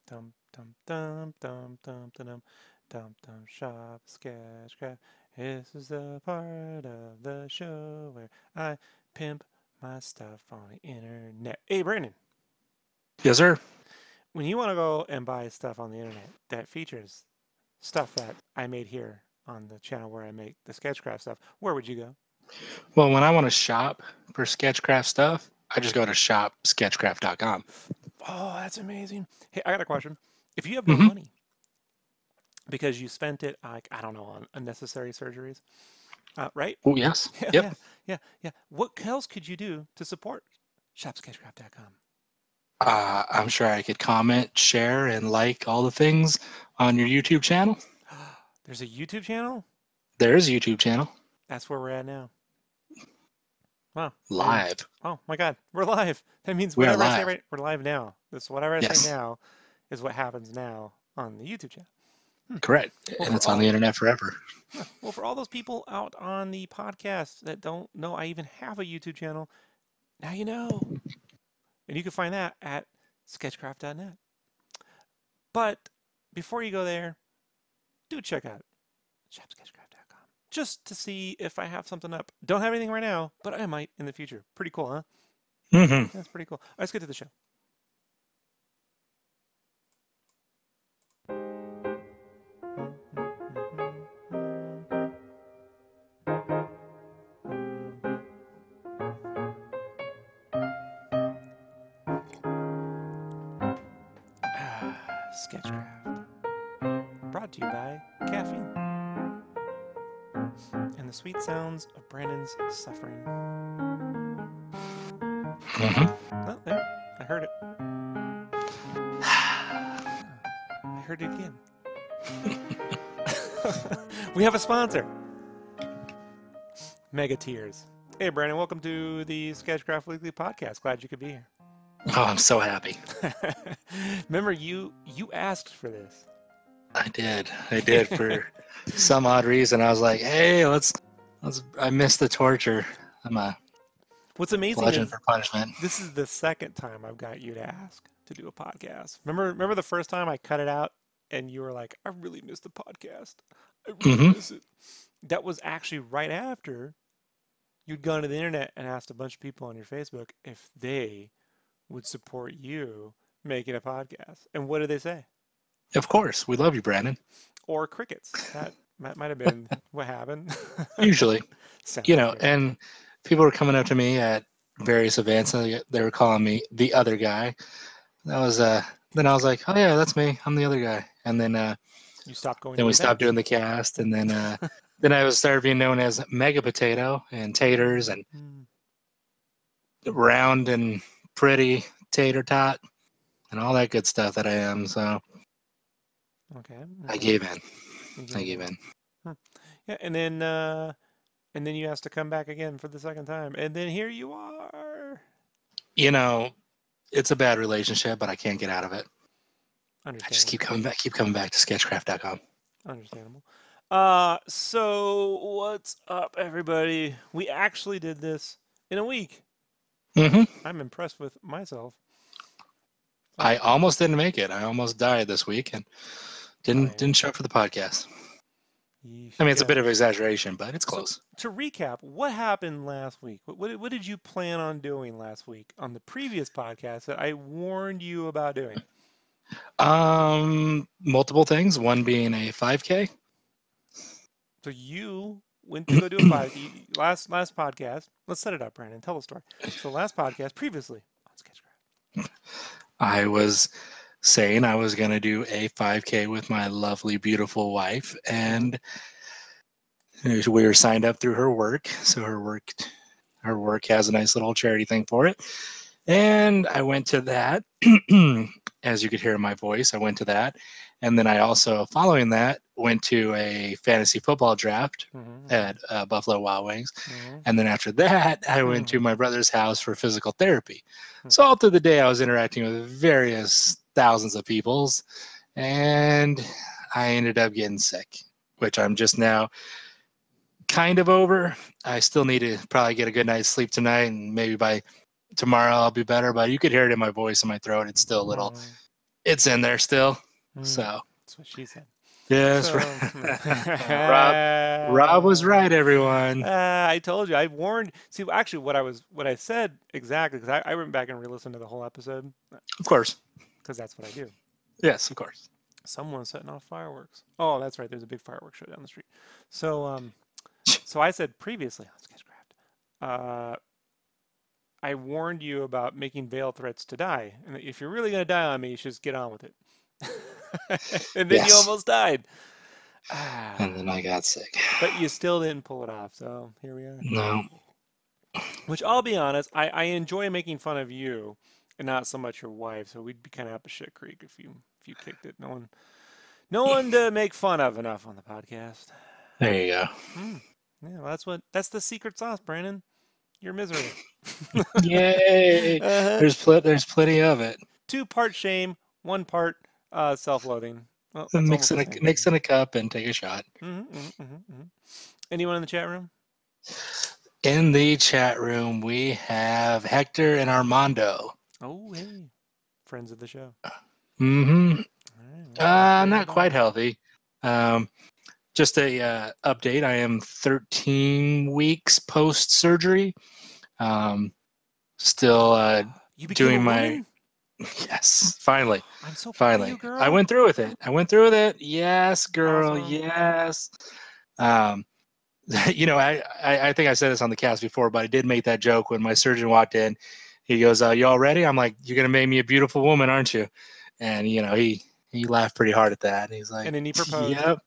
Dum dum dum dum dum dum dum dum shop sketchcraft. This is the part of the show where I pimp my stuff on the internet. Hey Brandon, Yes, sir. when you want to go and buy stuff on the internet that features stuff that I made here on the channel where I make the sketchcraft stuff, where would you go? Well, when I want to shop for SketchCraft stuff, I just go to shopsketchcraft.com. Oh, that's amazing. Hey, I got a question. If you have no Mm-hmm. money because you spent it, like, I don't know, on unnecessary surgeries, right? Oh, yes. Yeah, Yep. yeah, yeah, yeah. What else could you do to support shopsketchcraft.com? I'm sure I could comment, share, and like all the things on your YouTube channel. There's a YouTube channel? There is a YouTube channel. That's where we're at now. Wow. Live. Oh my God, we're live. That means We are whatever I say live. right, we're live now. This whatever I say Yes. now is what happens now on the YouTube channel. Correct. Well, And it's on the internet forever. well, for all those people out on the podcast that don't know I even have a YouTube channel, now you know. And you can find that at sketchcraft.net. But before you go there, do check out shopsketchcraft.com just to see if I have something up. Don't have anything right now, but I might in the future. Pretty cool, huh? Mm-hmm. That's pretty cool. Let's get to the show. Sketchcraft. Brought to you by caffeine and the sweet sounds of Brandon's suffering. Mm-hmm. Oh, there. I heard it. I heard it again. We have a sponsor. Mega Tears. Hey, Brandon, welcome to the Sketchcraft Weekly Podcast. Glad you could be here. Oh, I'm so happy. Remember, you asked for this. I did for some odd reason. I was like, hey, let's. I missed the torture. I'm a What's amazing bludgeon is for punishment. this is the second time I've got you to ask to do a podcast. Remember the first time I cut it out and you were like, I really miss the podcast. I really miss it. That was actually right after you'd gone to the internet and asked a bunch of people on your Facebook if they would support you making a podcast. And what did they say? Of course. We love you, Brandon. Or crickets. That might have been what happened. Usually. Sounds You know, good. and people were coming up to me at various events and they were calling me the other guy. That was then I was like, oh yeah, that's me. I'm the other guy. And then you stopped going. then we stopped doing the cast, and then then I was started being known as Mega Potato and Taters and round and pretty tater tot and all that good stuff that I am. So okay. I gave in. I gave in. Yeah, and then you asked to come back again for the second time, and then here you are. You know, it's a bad relationship, but I can't get out of it. I just keep coming back to sketchcraft.com. Understandable. So what's up, everybody? We actually did this in a week. Mm-hmm. I'm impressed with myself. I almost didn't make it. I almost died this week and didn't show up for the podcast. I mean, it's a bit of exaggeration, but it's close. So, to recap, what happened last week? What did you plan on doing last week on the previous podcast that I warned you about doing? Multiple things. One being a 5K. So you went to go do a 5K. Last podcast. Let's set it up, Brandon. Tell the story. So last podcast, previously on SketchCraft, I was saying I was going to do a 5K with my lovely, beautiful wife, and we were signed up through her work. So her work has a nice little charity thing for it. And I went to that. As you could hear in my voice, I went to that. And then I also, following that, went to a fantasy football draft at Buffalo Wild Wings. And then after that, I went to my brother's house for physical therapy. So all through the day, I was interacting with various thousands of peoples. And I ended up getting sick, which I'm just now kind of over. I still need to probably get a good night's sleep tonight, and maybe by tomorrow I'll be better. But you could hear it in my voice and my throat. It's still a little It's in there still. So that's what she said. yes, So, Rob was right, everyone. I told you. I warned. See, actually, what I said exactly, because I went back and re-listened to the whole episode, Of course. because that's what I do. Yes, of course. Someone's setting off fireworks. Oh, that's right. There's a big fireworks show down the street. So, so I said previously on SketchCraft, I warned you about making veil threats to die, and if you're really gonna die on me, you should just get on with it. And then you almost died. And then I got sick. But you still didn't pull it off, so here we are. No. Which I'll be honest, I enjoy making fun of you, and not so much your wife. So we'd be kind of up a shit creek if you kicked it. No one to make fun of enough on the podcast. There you go. Yeah, well, that's the secret sauce, Brandon. Your misery. Yay! There's plenty of it. 2 part shame, 1 part self-loathing. Well, mix in a cup and take a shot. Anyone in the chat room? In the chat room, we have Hector and Armando. Oh, hey, friends of the show. Not quite healthy. Just a update. I am 13 weeks post surgery. Still doing my. Yes, finally. I'm so finally. Proud of you, girl. I went through with it. Yes, girl. Awesome. Yes. You know, I think I said this on the cast before, but I did make that joke when my surgeon walked in. He goes, "You all ready?" I'm like, "You're gonna make me a beautiful woman, aren't you?" And you know, he laughed pretty hard at that. And he's like, and then he proposed. Yep.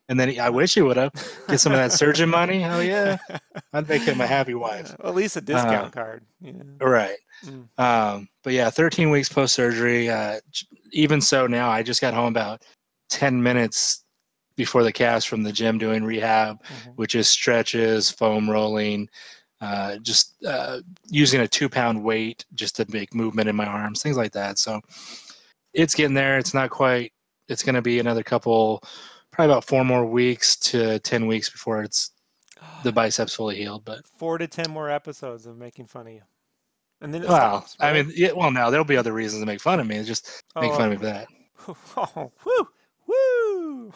And then I wish he would have get some of that surgeon money. Hell yeah, I'd make him a happy wife. At least a discount card. Yeah. Right. But yeah, 13 weeks post surgery. Even so, now I just got home about 10 minutes before the cast from the gym doing rehab, which is stretches, foam rolling, just using a 2-pound weight just to make movement in my arms, things like that. So it's getting there. It's not quite. It's going to be another couple. Probably about 4 more weeks to 10 weeks before it's the biceps fully healed. But 4 to 10 more episodes of making fun of you, and then it stops. Right? I mean, no, there'll be other reasons to make fun of me. Just make fun of me for that. Oh, woo!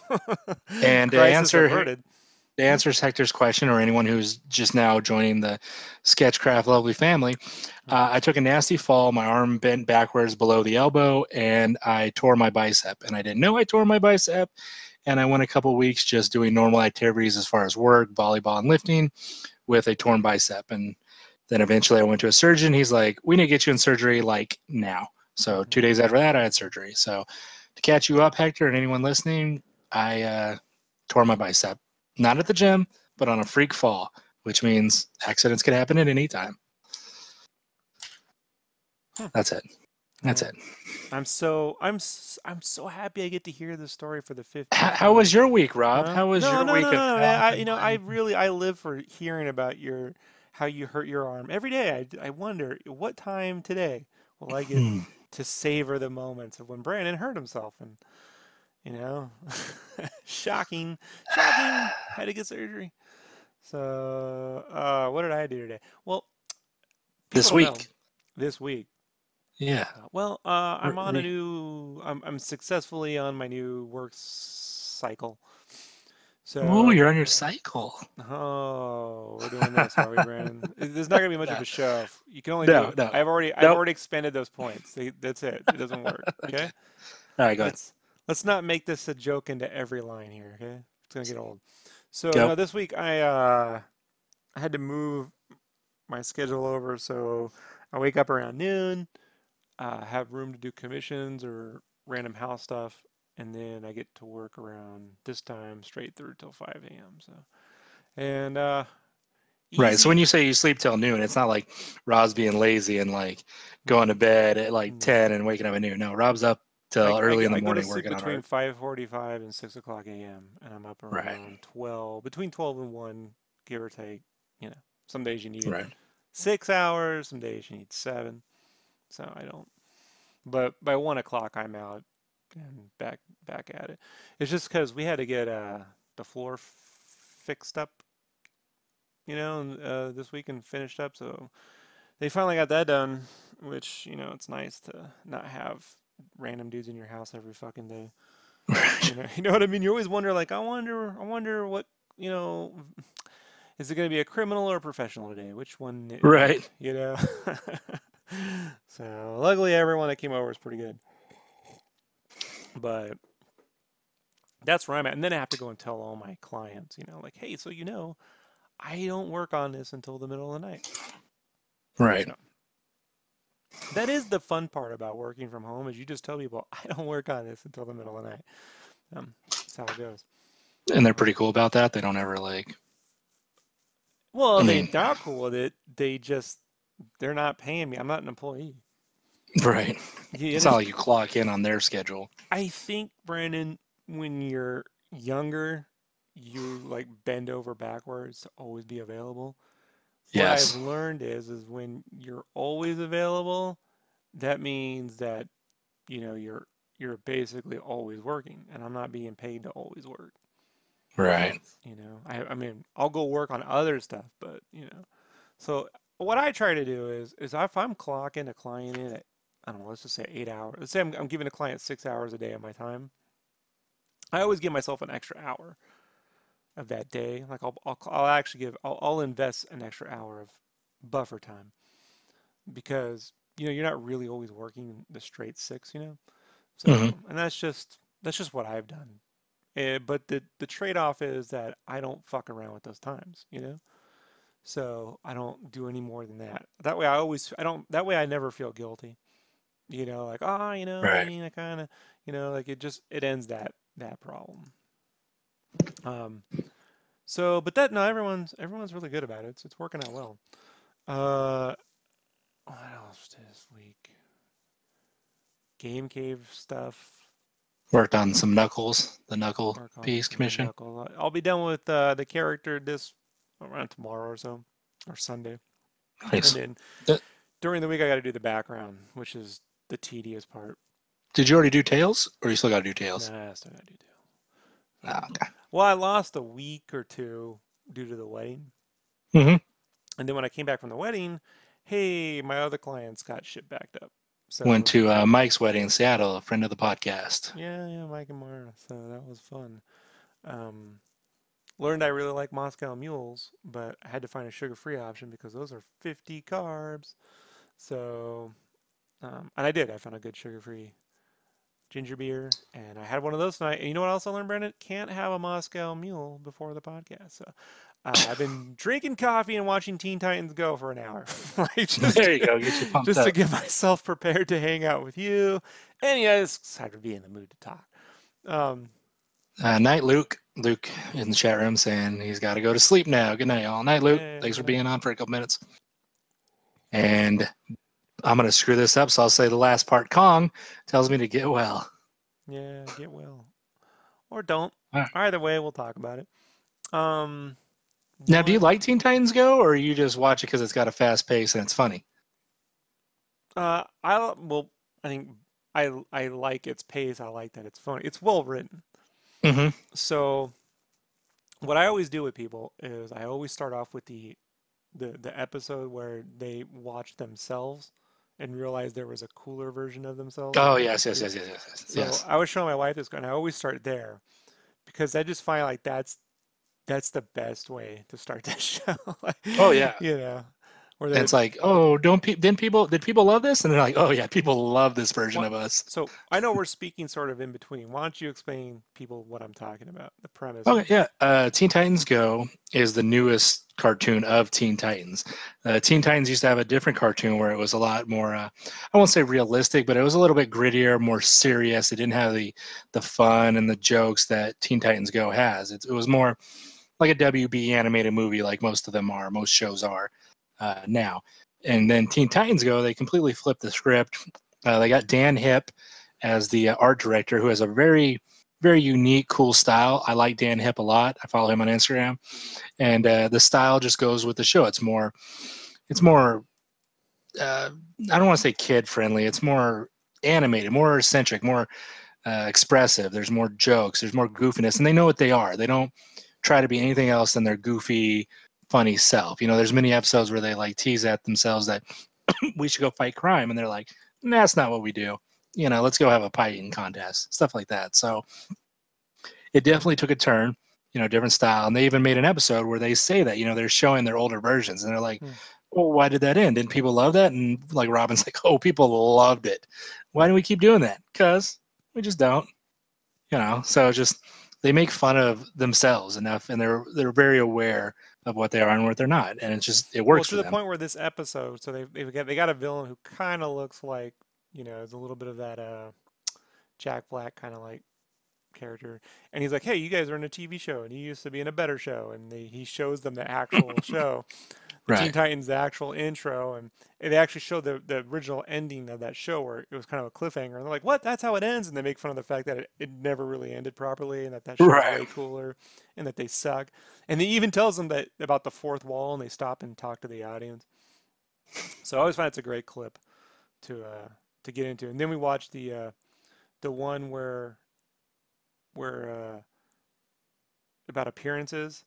And to answer Hector's question, or anyone who's just now joining the SketchCraft lovely family, I took a nasty fall. My arm bent backwards below the elbow, and I tore my bicep. And I didn't know I tore my bicep. And I went a couple weeks just doing normal activities as far as work, volleyball, and lifting with a torn bicep. And then eventually I went to a surgeon. He's like, "We need to get you in surgery like now." So 2 days after that, I had surgery. So to catch you up, Hector, and anyone listening, I tore my bicep. Not at the gym, but on a freak fall, which means accidents can happen at any time. That's it. That's it. I'm so happy I get to hear this story for the 50th. How was your week, Rob? How was your week? I live for hearing about how you hurt your arm every day. I wonder what time today will I get to savor the moments of when Brandon hurt himself, and shocking, had to get surgery. So what did I do today? Well, this week. Yeah. Well, I'm on I'm successfully on my new work cycle. So you're on your cycle. Oh, we're doing this, are we, Brandon? There's not gonna be much of a show. You can only do. No. I've already expended those points. That's it. It doesn't work. Okay. All right, go ahead. Let's not make this a joke into every line here. Okay, it's gonna get old. So this week I had to move my schedule over, so I wake up around noon. Have room to do commissions or random house stuff, and then I get to work around this time straight through till 5 a.m. So, and right. So when you say you sleep till noon, it's not like Rob's being lazy and like going to bed at like 10 and waking up at noon. No, Rob's up till early in the morning working on it. Between 5:45 and 6 o'clock a.m. and I'm up around 12, between 12 and 1, give or take. Some days you need 6 hours, some days you need 7. So I don't, but by 1 o'clock I'm out and back at it. It's just because we had to get the floor fixed up, this week and finished up. So they finally got that done, which it's nice to not have random dudes in your house every fucking day. You know what I mean? You always wonder, like, I wonder what, is it going to be a criminal or a professional today? Which one? Right. You know. So luckily, everyone that came over was pretty good. But that's where I'm at, and then I have to go and tell all my clients, like, hey, so I don't work on this until the middle of the night. Right. So, that is the fun part about working from home, is you just tell people, I don't work on this until the middle of the night. That's how it goes. And they're pretty cool about that. They don't ever like. Well, they're not cool with it. They're not paying me. I'm not an employee. Right. It's not like you clock in on their schedule. I think, Brandon, when you're younger, you like bend over backwards to always be available. Yes. What I've learned is when you're always available, that means that you're basically always working, and I'm not being paid to always work. Right. I mean, I'll go work on other stuff, but so what I try to do is if I'm clocking a client in at, I don't know, let's just say 8 hours. Let's say I'm giving a client 6 hours a day of my time. I always give myself an extra hour of that day. Like I'll invest an extra hour of buffer time, because you're not really always working the straight 6. So and that's just what I've done. But the trade-off is that I don't fuck around with those times. So I don't do any more than that. That way that way I never feel guilty. Like, right. I mean, I kind of, like it ends that problem. So, but everyone's really good about it. It's working out well. What else this week? Game Cave stuff. Worked on some Knuckles, the Knuckle piece commission. I'll be done with the character around tomorrow or so, or Sunday. Nice. And then during the week, I got to do the background, which is the tedious part. Did you already do Tails, or you still got to do Tails? Nah, I still got to do Tails. Okay. Well, I lost a week or two due to the wedding. Mm-hmm. And then when I came back from the wedding, hey, my other clients got shit backed up. So went to Mike's wedding in Seattle, a friend of the podcast. Yeah, Mike and Mara. So that was fun. Learned I really like Moscow mules, but I had to find a sugar-free option because those are 50 carbs. So, and I did. I found a good sugar-free ginger beer, and I had one of those tonight. And you know what else I learned, Brandon? Can't have a Moscow mule before the podcast. So I've been drinking coffee and watching Teen Titans Go for an hour. There you go. Get you pumped just up. to get myself prepared to hang out with you. And yeah, it's excited to be in the mood to talk. Night, Luke. Luke in the chat room saying he's got to go to sleep now. Good night, all. Night, Luke. Yeah, thanks for being on for a couple minutes. And I'm going to screw this up, so I'll say the last part. Kong tells me to get well. Yeah, get well. Or don't. Right. Either way, we'll talk about it. Now, do you like Teen Titans Go, or you just watch it because it's got a fast pace and it's funny? I think I like its pace. I like that it's funny. It's well written. Mm-hmm. So what I always do with people is I always start off with the episode where they watch themselves and realize there was a cooler version of themselves. Oh, yes. So I was showing my wife this, and I always start there because I just find like that's the best way to start that show. Oh yeah. Where it's like, oh, did people love this? And they're like, oh yeah, people love this version of us. So I know we're speaking sort of in between. Why don't you explain people what I'm talking about, the premise? Okay, yeah. Teen Titans Go is the newest cartoon of Teen Titans. Teen Titans used to have a different cartoon where it was a lot more, I won't say realistic, but it was a little bit grittier, more serious. It didn't have the fun and the jokes that Teen Titans Go has. It was more like a WB animated movie, like most of them are, most shows are now. And then Teen Titans Go, they completely flipped the script. They got Dan Hipp as the art director, who has a very, very unique, cool style. I like Dan Hipp a lot. I follow him on Instagram. And the style just goes with the show. It's more I don't want to say kid-friendly. It's more animated, more eccentric, more expressive. There's more jokes. There's more goofiness. And they know what they are. They don't try to be anything else than their goofy, funny self. There's many episodes where they like tease at themselves that we should go fight crime, and they're like, nah, that's not what we do. let's go have a pie eating contest, stuff like that. So it definitely took a turn, different style. And they even made an episode where they say that, they're showing their older versions, and they're like, well, why did that end? Didn't people love that? And like Robin's like, oh, people loved it. Why do we keep doing that? Because we just don't, so just they make fun of themselves enough, and they're very aware of what they are and what they're not, and it works to the point where this episode, so they got a villain who kind of looks like, is a little bit of that Jack Black kind of like character, and he's like, hey, you guys are in a TV show, and he used to be in a better show, and he shows them the actual show, Teen Titans, the actual intro, and they actually showed the original ending of that show where it was kind of a cliffhanger, and they're like, what, that's how it ends, and they make fun of the fact that it never really ended properly, and that show is way cooler, and that they suck, and they even tells them that about the fourth wall, and they stop and talk to the audience. So I always find it's a great clip to get into. And then we watched the one where about appearances,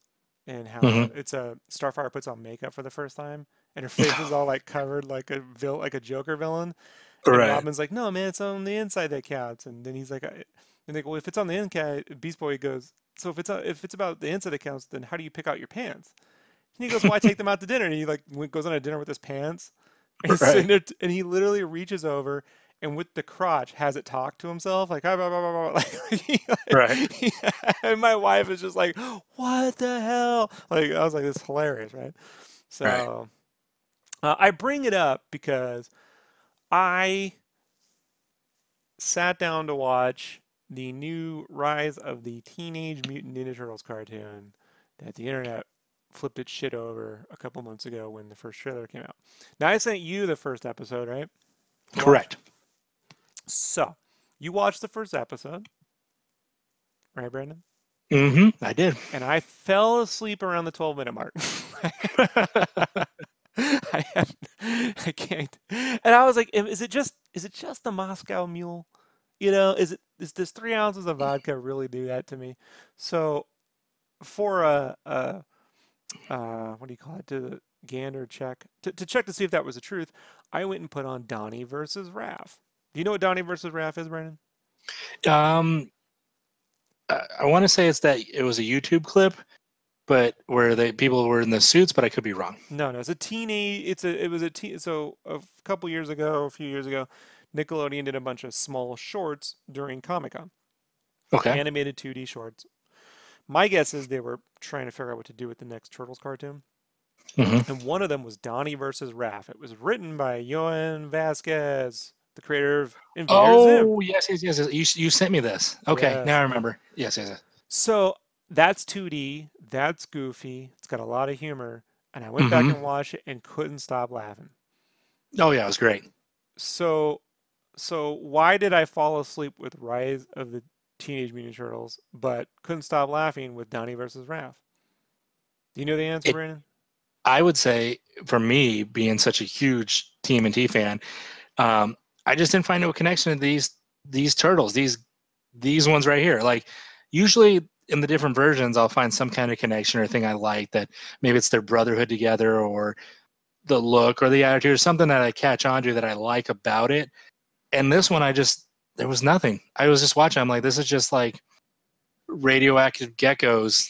and how it's Starfire puts on makeup for the first time, and her face is all like covered like a Joker villain. And Robin's like, no, man, it's on the inside that counts. And then he's like, well, if it's on the inside, Beast Boy goes, so if it's about the inside that counts, then how do you pick out your pants? And he goes, well, I take them out to dinner. And he like goes on a dinner with his pants, and he's sitting there, and he literally reaches over and with the crotch has it talk to himself like, blah, blah, blah, blah. And my wife is just like, what the hell? Like, I was like, this is hilarious, right? So I bring it up because I sat down to watch the new Rise of the Teenage Mutant Ninja Turtles cartoon that the internet flipped its shit over a couple months ago when the first trailer came out. Now, I sent you the first episode, right? Correct. So, you watched the first episode, right, Brandon? Mm-hmm, I did. And I fell asleep around the 12-minute mark. I can't. And I was like, is it just the Moscow Mule? Is this 3 ounces of vodka really do that to me? So, for what do you call it? To gander check to check to see if that was the truth, I went and put on Donnie versus Raph. Do you know what Donnie versus Raph is, Brandon? I want to say it was a YouTube clip, but where people were in the suits, but I could be wrong. No, it's a teenage. So a few years ago, Nickelodeon did a bunch of small shorts during Comic-Con. Okay. Animated 2D shorts. My guess is they were trying to figure out what to do with the next Turtles cartoon. Mm-hmm. And one of them was Donnie versus Raph. It was written by Yoan Vasquez, the creator of Invader Zim. Oh, yes. You sent me this. Okay, yes. Now I remember. Yes. So that's 2D. That's goofy. It's got a lot of humor. And I went back and watched it and couldn't stop laughing. Oh, yeah, it was great. So why did I fall asleep with Rise of the Teenage Mutant Ninja Turtles, but couldn't stop laughing with Donnie versus Raph? Do you know the answer, Brandon? I would say, for me, being such a huge TMNT fan, I just didn't find no connection to these turtles, these ones right here. Like, usually in the different versions, I'll find some kind of connection or thing I like, that maybe it's their brotherhood together or the look or the attitude or something that I catch on to that I like about it. And this one, there was nothing. I was just watching. I'm like, this is just like radioactive geckos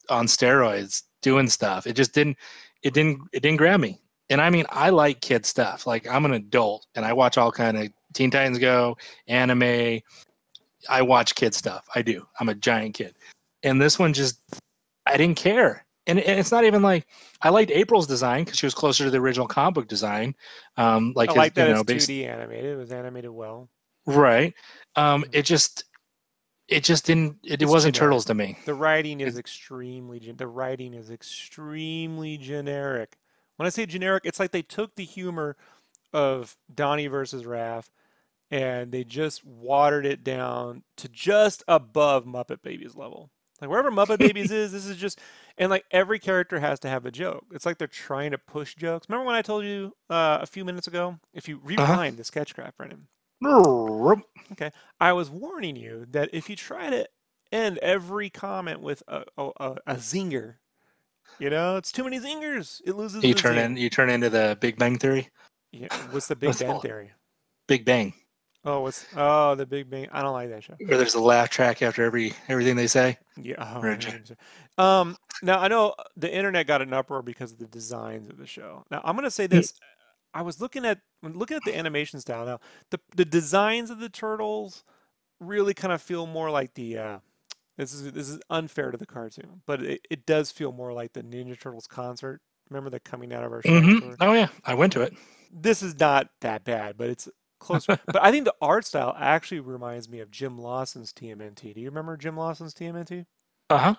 on steroids doing stuff. It didn't grab me. And I mean, I like kid stuff. Like, I'm an adult and I watch all kind of Teen Titans Go, anime. I watch kid stuff. I do. I'm a giant kid. And this one I didn't care. And it's not even like, I liked April's design because she was closer to the original comic book design. I like that it's 2D animated. It was animated well. Right. It wasn't generic. Turtles to me. The writing is extremely generic. When I say generic, it's like they took the humor of Donnie versus Raph and they just watered it down to just above Muppet Babies level. Like, wherever Muppet Babies is, this is just, and like every character has to have a joke. It's like they're trying to push jokes. Remember when I told you a few minutes ago, if you rewind the SketchCraft, Brennan? Okay, I was warning you that if you try to end every comment with a zinger, it's too many zingers. It loses. You turn into the Big Bang Theory. Yeah, what's the Big Bang Theory? Big Bang. Oh, the Big Bang. I don't like that show. Where there's a laugh track after everything they say. Yeah. Oh, Or now I know the internet got an uproar because of the designs of the show. Now I'm gonna say this. I was looking at the animation style. Now the designs of the turtles really kind of feel more like the this is unfair to the cartoon, but it does feel more like the Ninja Turtles concert. Remember the coming out of our show tour? Oh yeah, I went to it. This is not that bad, but it's closer. But I think the art style actually reminds me of Jim Lawson's TMNT. Do you remember Jim Lawson's TMNT?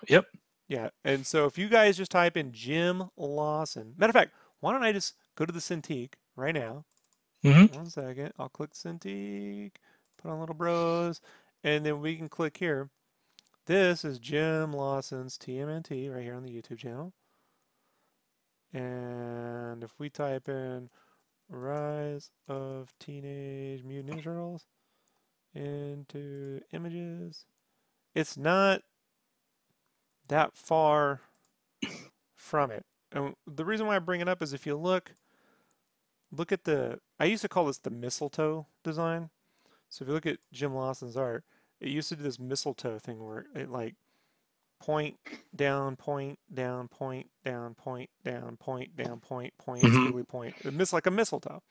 Yep. Yeah. And so if you guys just type in Jim Lawson, matter of fact, why don't I just go to the Cintiq right now? 1 second. I'll click Cintiq, put on Little Bros, and then we can click here. This is Jim Lawson's TMNT right here on the YouTube channel. And if we type in Rise of Teenage Mutant Ninja Turtles into images, it's not that far from it. And the reason why I bring it up is if you look at I used to call this the mistletoe design. So if you look at Jim Lawson's art, it used to do this mistletoe thing where it like point down, point down, point down, point down, point down, point, squiggly point. It like a mistletoe.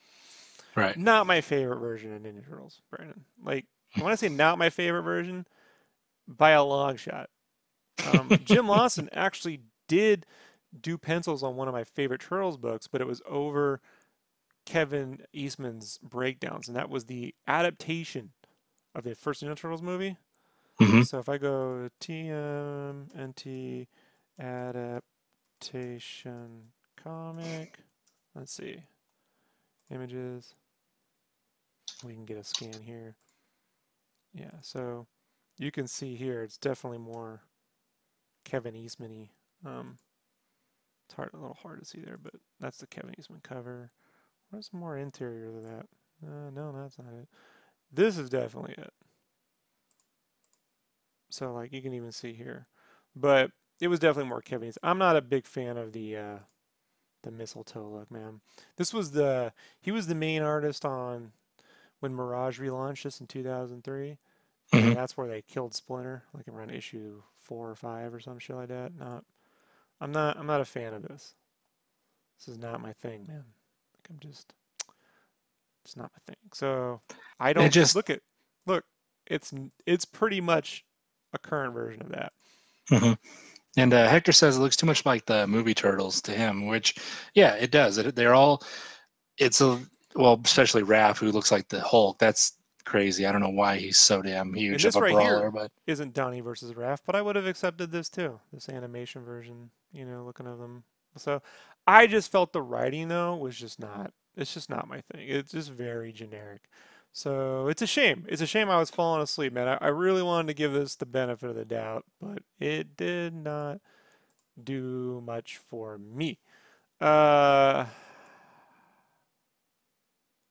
Right. Not my favorite version of Ninja Turtles, Brandon. Like when I say not my favorite version, by a long shot. Jim Lawson actually did do pencils on one of my favorite Turtles books, but it was over Kevin Eastman's breakdowns, and that was the adaptation of the first Ninja Turtles movie. So if I go TMNT adaptation comic, let's see, images, we can get a scan here. Yeah, so you can see here it's definitely more Kevin Eastman-y. It's a little hard to see there, but that's the Kevin Eastman cover. Where's more interior of that? No, that's not it. This is definitely it. So like you can even see here, but it was definitely more Kevin's. I'm not a big fan of the mistletoe look, man. He was the main artist on when Mirage relaunched this in 2003, and that's where they killed Splinter, like around issue 4 or 5 or some shit like that. I'm not a fan of this. This is not my thing, man. Like it's not my thing. So I don't look. It's pretty much a current version of that. And Hector says it looks too much like the movie Turtles to him, which, yeah, it does. Especially Raph, who looks like the Hulk. That's crazy. I don't know why he's so damn huge of a brawler, but isn't Donnie versus Raph, but I would have accepted this too, this animation version, looking at them. So I just felt the writing though was just not my thing. It's just very generic. So it's a shame. It's a shame I was falling asleep, man. I really wanted to give this the benefit of the doubt, but it did not do much for me. It's a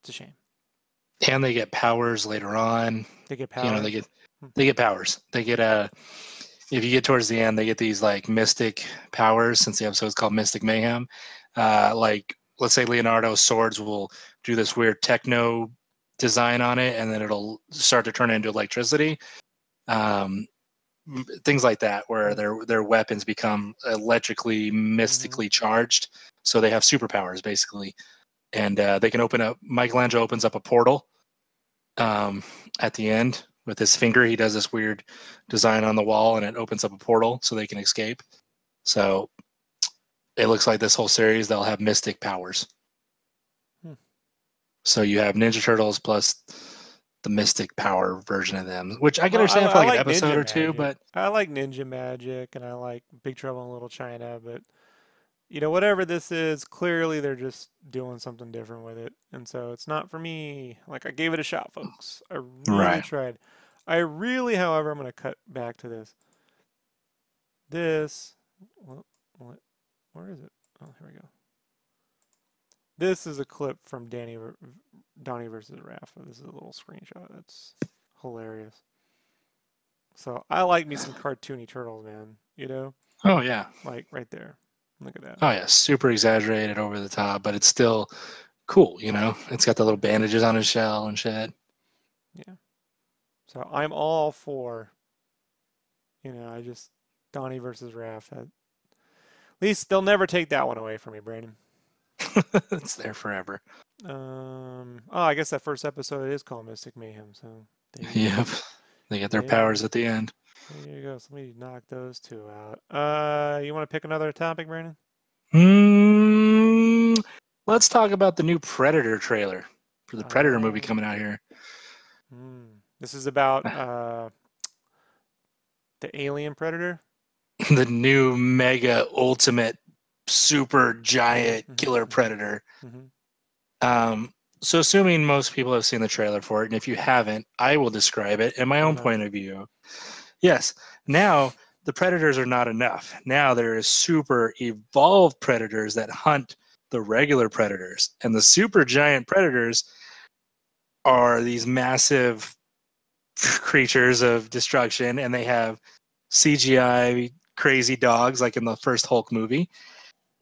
shame. And they get powers later on. They get powers. They get powers. They get if you get towards the end, they get these like mystic powers. Since the episode is called Mystic Mayhem, like let's say Leonardo's swords will do this weird techno design on it, and then it'll start to turn into electricity. Things like that, where their weapons become electrically, mystically charged. So they have superpowers basically, and they can open up. Michelangelo opens up a portal at the end with his finger. He does this weird design on the wall, and it opens up a portal so they can escape. So it looks like this whole series they'll have mystic powers. So you have Ninja Turtles plus the mystic power version of them, which I can understand for like an episode or two. But I like Ninja Magic and I like Big Trouble in Little China. But whatever this is, clearly they're just doing something different with it, and so it's not for me. Like I gave it a shot, folks. I really tried. However, I'm going to cut back to this. Where is it? Oh, here we go. This is a clip from Donnie versus Raph. This is a little screenshot. That's hilarious. So I like me some cartoony turtles, man. Oh yeah, like right there. Look at that. Oh yeah, super exaggerated, over the top, but it's still cool. It's got the little bandages on his shell and shit. Yeah. So I'm all for, Donnie versus Raph. At least they'll never take that one away from me, Brandon. It's there forever. I guess that first episode is called Mystic Mayhem. So there you Yep. go. They get their There powers you at the end. There you go. Somebody knock those two out. You want to pick another topic, Brandon? Let's talk about the new Predator trailer for the Predator movie Oh. coming out here. This is about the alien Predator. The new mega ultimate super giant killer predator. So assuming most people have seen the trailer for it, and if you haven't, I will describe it in my own point of view. Yes. Now the predators are not enough. Now there is super evolved predators that hunt the regular predators, and the super giant predators are these massive creatures of destruction, and they have CGI crazy dogs like in the first Hulk movie,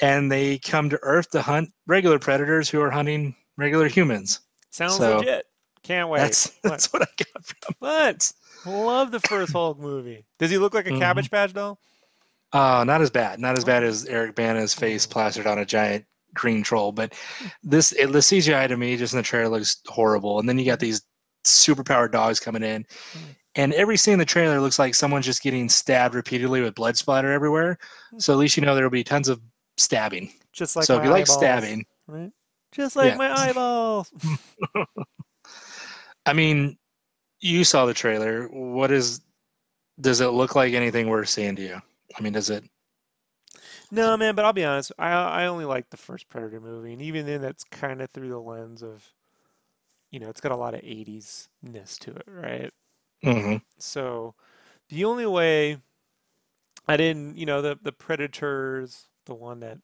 and they come to Earth to hunt regular predators who are hunting regular humans. Sounds legit. Can't wait. That's what I got from it. Love the first Hulk movie. Does he look like a Cabbage Patch doll? Not as bad. Not as bad as Eric Bana's face plastered on a giant green troll. But the CGI to me, just in the trailer, looks horrible. And then you got these superpowered dogs coming in. And every scene in the trailer looks like someone's just getting stabbed repeatedly with blood splatter everywhere. So at least you know there will be tons of stabbing. Just like so my if you like eyeballs, stabbing, right? Just like my eyeballs. I mean, you saw the trailer. Does it look like anything worth seeing to you? I mean, does it? No, man, but I'll be honest. I only like the first Predator movie, and even then, that's kind of through the lens of, it's got a lot of 80s-ness to it, right? So the only way I didn't, the Predators, the one that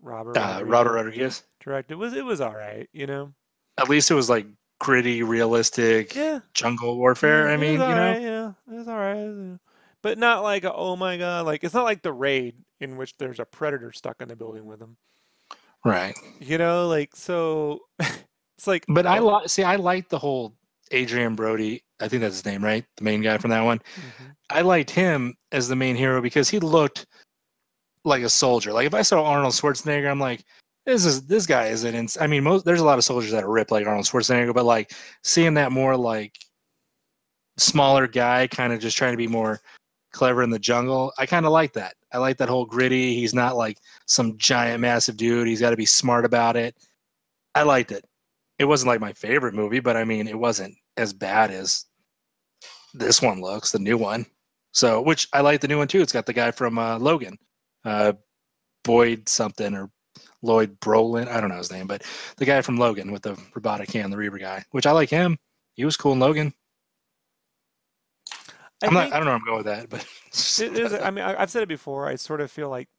Robert Rodriguez directed, it was all right, At least it was like gritty, realistic jungle warfare. I mean, it was all right. But not like, oh my God, like it's not like The Raid in which there's a predator stuck in the building with him. Right. So it's like. But I like the whole Adrian Brody. I think that's his name, right? The main guy from that one. I liked him as the main hero because he looked like a soldier. Like if I saw Arnold Schwarzenegger, I'm like, this guy isn't. I mean, there's a lot of soldiers that are ripped like Arnold Schwarzenegger, but like seeing that more like smaller guy, kind of just trying to be more clever in the jungle, I kind of like that. I like that whole gritty. He's not like some giant, massive dude. He's got to be smart about it. I liked it. It wasn't like my favorite movie, but I mean, it wasn't as bad as this one looks, the new one. So, which I like the new one too. It's got the guy from Logan, Boyd something or Lloyd Brolin. I don't know his name, but the guy from Logan with the robotic hand, the Reaver guy, which I like him. He was cool in Logan. I don't know where I'm going with that, but it is. I mean, I've said it before. I sort of feel like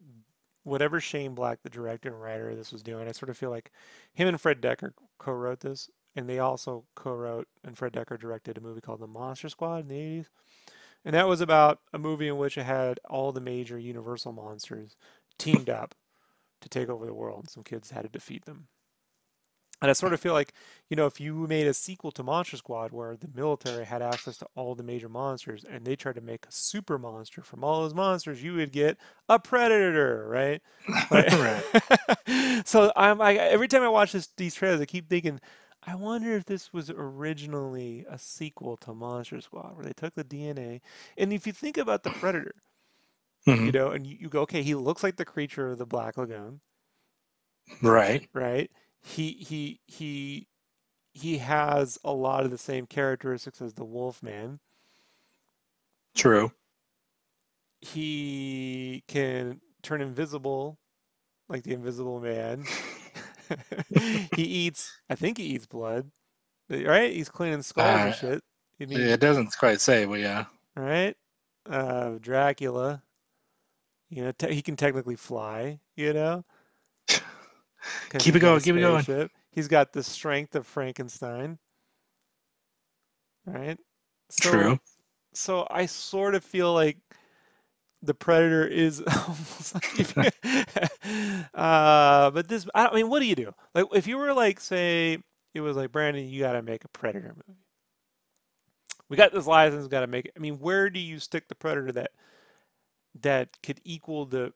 whatever Shane Black, the director and writer of this, was doing, I sort of feel like him and Fred Decker co-wrote this, and they also co-wrote and Fred Decker directed a movie called The Monster Squad in the 80s. And that was about a movie in which it had all the major Universal monsters teamed up to take over the world. Some kids had to defeat them. And I sort of feel like, if you made a sequel to Monster Squad where the military had access to all the major monsters and they tried to make a super monster from all those monsters, you would get a Predator, right? Right. So every time I watch these trailers, I keep thinking, I wonder if this was originally a sequel to Monster Squad where they took the DNA. And if you think about the Predator, and you go, okay, he looks like the creature of the Black Lagoon. Right. Right. He has a lot of the same characteristics as the Wolfman. True. He can turn invisible, like the Invisible Man. I think he eats blood, right? He's cleaning skulls and shit. It doesn't quite say, but yeah. Right? Dracula. He can technically fly, Keep it going. He's got the strength of Frankenstein. Right? True. So I sort of feel like the Predator is almost like but this, I mean, what do you do? Like if you were like, say, it was like, Brandon, you got to make a Predator movie. We got this license, got to make it. I mean, where do you stick the Predator that could equal the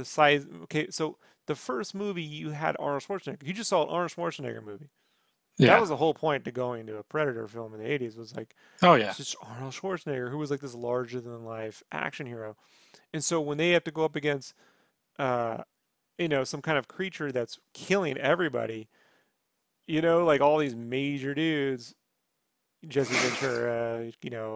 size? Okay, so the first movie you had Arnold Schwarzenegger. You just saw an Arnold Schwarzenegger movie. That was the whole point to going to a Predator film in the 80s, was like, oh yeah, it's just Arnold Schwarzenegger, who was like this larger than life action hero. And so when they have to go up against, some kind of creature that's killing everybody, like all these major dudes, Jesse Ventura,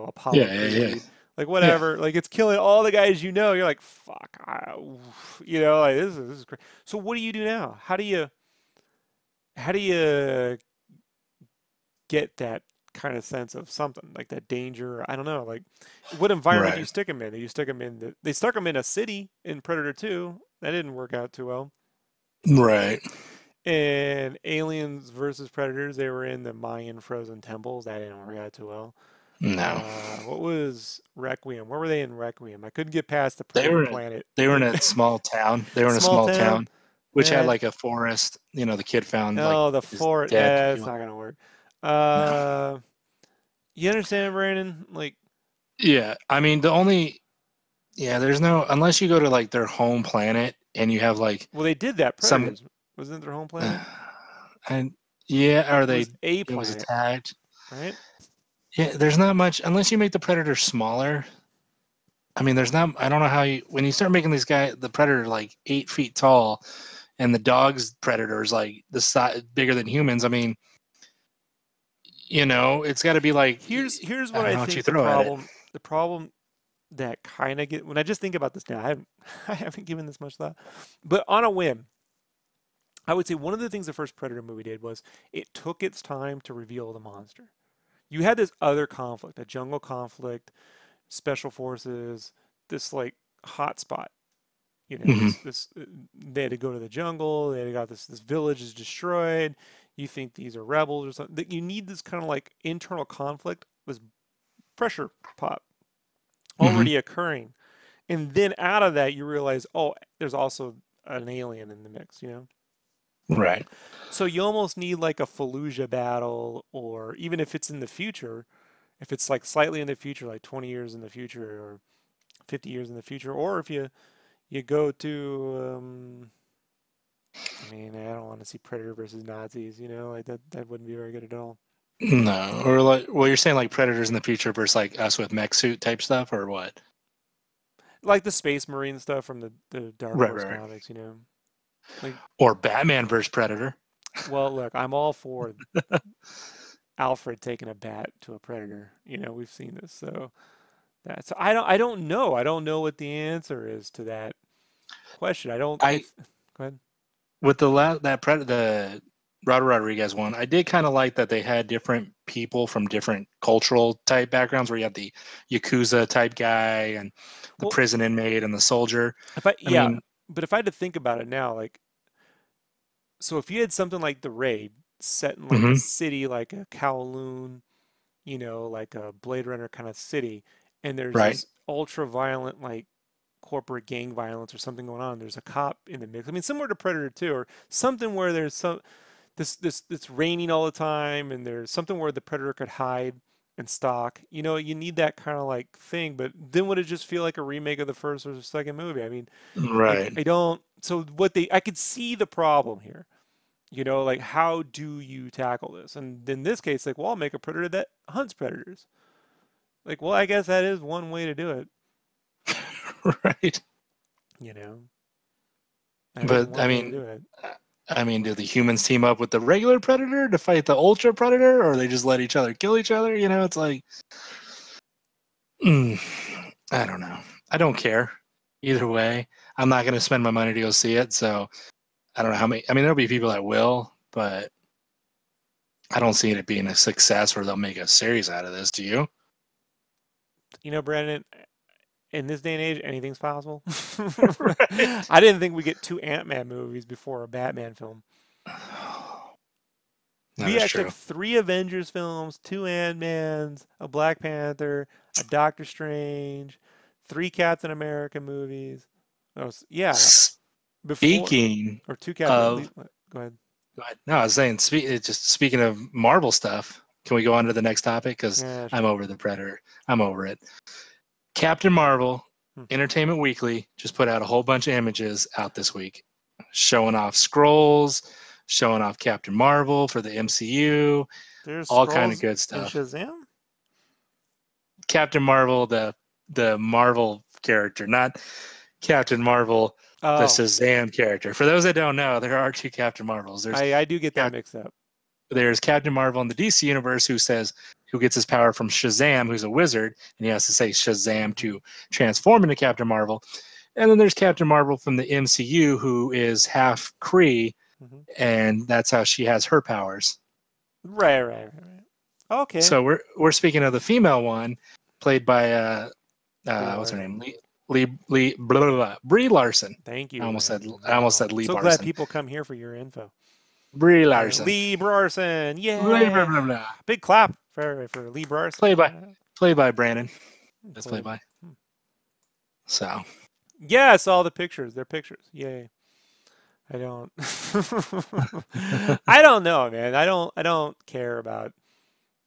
Apollo Creed, like whatever, like it's killing all the guys, you're like, fuck, like this is great. So what do you do now? How do you get that kind of sense of something like that danger? I don't know. Like, what environment do you stick them in? Do you stick them in they stuck them in a city in Predator 2. That didn't work out too well. Right. And Aliens versus Predators, they were in the Mayan frozen temples. That didn't work out too well. No. What was Requiem? Where were they in Requiem? I couldn't get past the Predator planet. They were in a small town. They were in a small town, which had like a forest. The kid found. Oh, the forest. Yeah, that's not gonna work. No. You understand, Brandon? Like, yeah. I mean, there's no, unless you go to like their home planet and you have like. Well, they did that. Predators. Wasn't it their home planet? And yeah, or they it was attacked. Right. Yeah, there's not much unless you make the Predator smaller. I mean, there's not. I don't know how when you start making the Predator like 8 feet tall, and the dog's Predator is like the size bigger than humans. I mean, it's got to be like. Here's what I think the problem that kind of when I just think about this now, I haven't given this much thought, but on a whim, I would say one of the things the first Predator movie did was it took its time to reveal the monster. You had this other conflict, a jungle conflict, special forces, this like hotspot. They had to go to the jungle. They got this village is destroyed. You think these are rebels or something. You need this kind of like internal conflict, this pressure pop already occurring. And then out of that, you realize, oh, there's also an alien in the mix, Right. So you almost need like a Fallujah battle, or even if it's in the future, if it's like slightly in the future, like 20 years in the future or 50 years in the future, or if you go to, I mean, I don't want to see Predator versus Nazis, like that wouldn't be very good at all. No, or like, well, you're saying like Predators in the future versus like us with mech suit type stuff, or what? Like the Space Marine stuff from the Dark Horse comics, Like, or Batman versus Predator. Well, look, I'm all for Alfred taking a bat to a predator. We've seen this, so I don't know. I don't know what the answer is to that question. Go ahead. With the Robert Rodriguez one, I did kind of like that they had different people from different cultural type backgrounds, where you had the Yakuza type guy and the prison inmate and the soldier. But if I had to think about it now, like, so if you had something like The Raid set in like a city, like a Kowloon, like a Blade Runner kind of city, and there's this ultra violent, like corporate gang violence or something going on, there's a cop in the mix. I mean, similar to Predator 2, or something where there's it's raining all the time, and there's something where the Predator could hide and stalk. You need that kind of like thing, but then would it just feel like a remake of the first or the second movie? I mean, I don't. So I could see the problem here. Like, how do you tackle this? And in this case, like, well, I'll make a Predator that hunts predators. Like, well, I guess that is one way to do it. Right. But I mean, do the humans team up with the regular Predator to fight the Ultra Predator, or they just let each other kill each other? It's like, I don't know. I don't care. Either way, I'm not going to spend my money to go see it, so I don't know how many. I mean, there'll be people that will, but I don't see it being a success where they'll make a series out of this. Do you? Brandon, in this day and age, anything's possible. I didn't think we'd get 2 Ant-Man movies before a Batman film. We actually have 3 Avengers films, 2 Ant-Mans, a Black Panther, a Doctor Strange, 3 Captain America movies. Oh, yeah. Speaking or 2 Captain. Go ahead. No, I was saying, just speaking of Marvel stuff, can we go on to the next topic? Because Yeah, I'm sure. over the Predator. I'm over it. Captain Marvel, Entertainment Weekly just put out a whole bunch of images out this week, showing off scrolls, showing off Captain Marvel for the MCU, There's all kind of scrolls good in stuff. Shazam? Captain Marvel, the Marvel character, not Captain Marvel, the Shazam character. For those that don't know, there are two Captain Marvels. I do get that mixed up. There's Captain Marvel in the DC universe who gets his power from Shazam, who's a wizard, and he has to say Shazam to transform into Captain Marvel. And then there's Captain Marvel from the MCU, who is half Kree, and that's how she has her powers. Right. Okay. So we're speaking of the female one, played by what's her name? Brie Larson. Thank you. I almost said Lee so Larson. So glad people come here for your info. Brie Larson. Lee Larson. Yeah. Big clap for Lee Larson. Played by Brandon. That's played by. So. Yeah, I saw the pictures. They're pictures. Yay. I don't. I don't know, man. I don't care about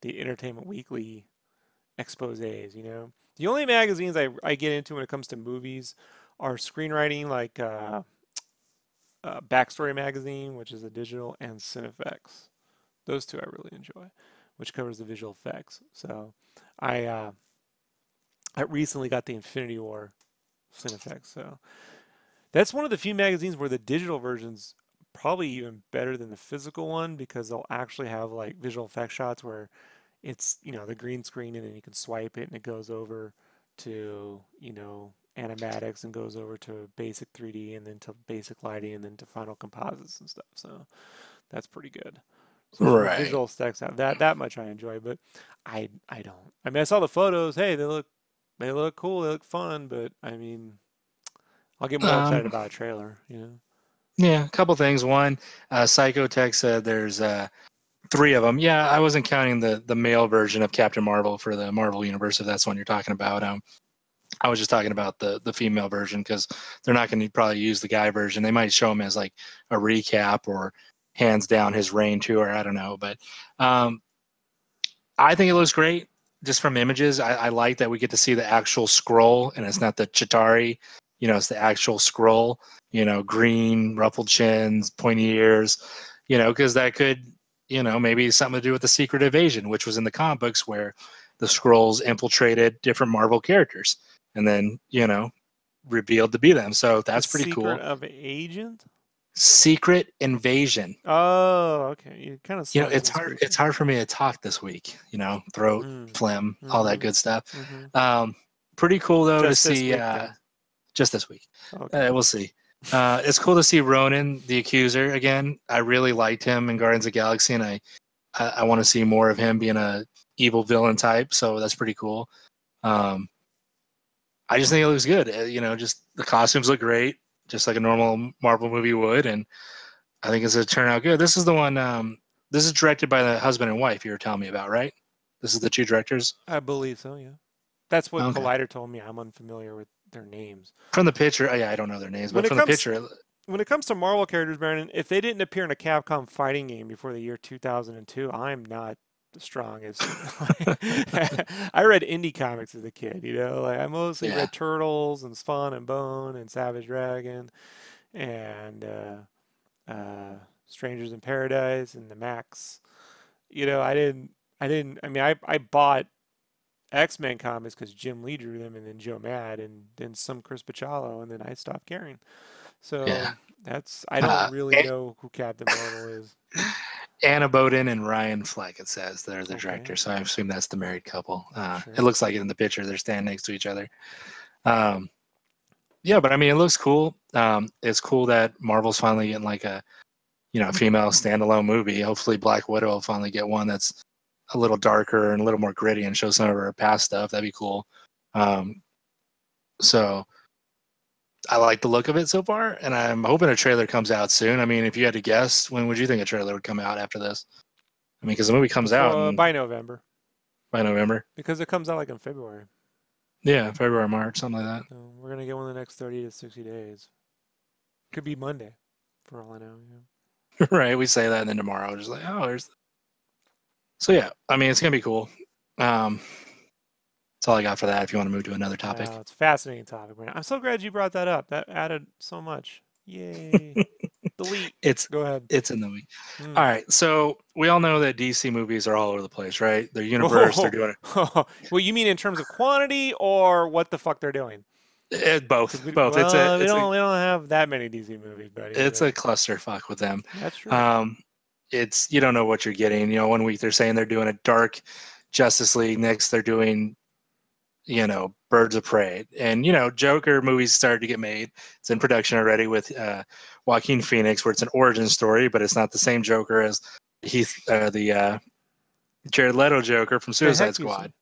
the Entertainment Weekly exposés. You know, the only magazines I get into when it comes to movies are screenwriting, like Backstory Magazine, which is a digital, and Cinefx. Those two I really enjoy, which covers the visual effects. So I recently got the Infinity War Cinefx. So that's one of the few magazines where the digital version's probably even better than the physical one, because they'll actually have like visual effect shots where it's, the green screen, and then you can swipe it and it goes over to, animatics, and goes over to basic 3D, and then to basic lighting, and then to final composites and stuff. So that's pretty good. So right. Visual effects out that much I enjoy, but I don't. I mean, I saw the photos. Hey, they look cool. They look fun, but I mean, I'll get more excited about a trailer. Yeah, a couple things. One, Psychotech said there's 3 of them. Yeah, I wasn't counting the male version of Captain Marvel for the Marvel Universe, if that's what you're talking about. I was just talking about the female version, because they're not going to probably use the guy version. They might show him as like a recap, or hands down his reign tour. I don't know, but I think it looks great just from images. I like that we get to see the actual scroll, and it's not the Chitauri. It's the actual scroll. Green, ruffled chins, pointy ears. Because that could, maybe something to do with the Secret Invasion, which was in the comic books, where the Skrulls infiltrated different Marvel characters and then, revealed to be them. So that's pretty cool. Secret of Agent? Secret Invasion. Oh, okay. You kind of. It's hard for me to talk this week. Throat, phlegm, all that good stuff. Pretty cool though to see. Just this week. Okay. We'll see. It's cool to see Ronan, the Accuser, again. I really liked him in Guardians of the Galaxy, and I want to see more of him being a evil villain type. So that's pretty cool. I just think it looks good. Just the costumes look great, just like a normal Marvel movie would, and I think it's going to turn out good. This is the one. This is directed by the husband and wife you were telling me about, right? This is the 2 directors. I believe so. Yeah, that's what Collider told me. I'm unfamiliar with their names. From the picture, I don't know their names, but from the picture. When it comes to Marvel characters, Brandon, if they didn't appear in a Capcom fighting game before the year 2002, I'm not the strongest. I read indie comics as a kid, I mostly read Turtles and Spawn and Bone and Savage Dragon and Strangers in Paradise and the Max. I bought X-Men comics because Jim Lee drew them, and then Joe Mad, and then some Chris Bachalo, and then I stopped caring. So I don't really know who Captain Marvel is. Anna Boden and Ryan Fleck, it says. They're the directors, so I assume that's the married couple. Sure. It looks like it in the picture. They're standing next to each other. But I mean, it looks cool. It's cool that Marvel's finally getting like a female standalone movie. Hopefully Black Widow will finally get one that's a little darker and a little more gritty and show some of her past stuff. That'd be cool. So I like the look of it so far, and I'm hoping a trailer comes out soon. I mean, if you had to guess, when would you think a trailer would come out after this? I mean, because the movie comes out by November. By November? Because it comes out like in February. Yeah, February, March, something like that. So we're going to get one in the next 30 to 60 days. Could be Monday, for all I know. Right. We say that, and then tomorrow, just like, oh, there's. So yeah, I mean, it's gonna be cool. That's all I got for that. If you want to move to another topic, It's a fascinating topic, man. I'm so glad you brought that up. That added so much. Yay. Delete. Go ahead. It's in the week. All right. So we all know that DC movies are all over the place, right? They're universe. They're doing it. Well, you mean in terms of quantity or what the fuck they're doing? Both. We, Both. Well, we don't have that many DC movies, buddy. It's a clusterfuck with them. That's true. It's you don't know what you're getting. You know, one week they're saying they're doing a dark Justice League. Next they're doing, you know, Birds of Prey. And, you know, Joker movies started to get made. It's in production already with Joaquin Phoenix, where it's an origin story, but it's not the same Joker as the Jared Leto Joker from Suicide Squad.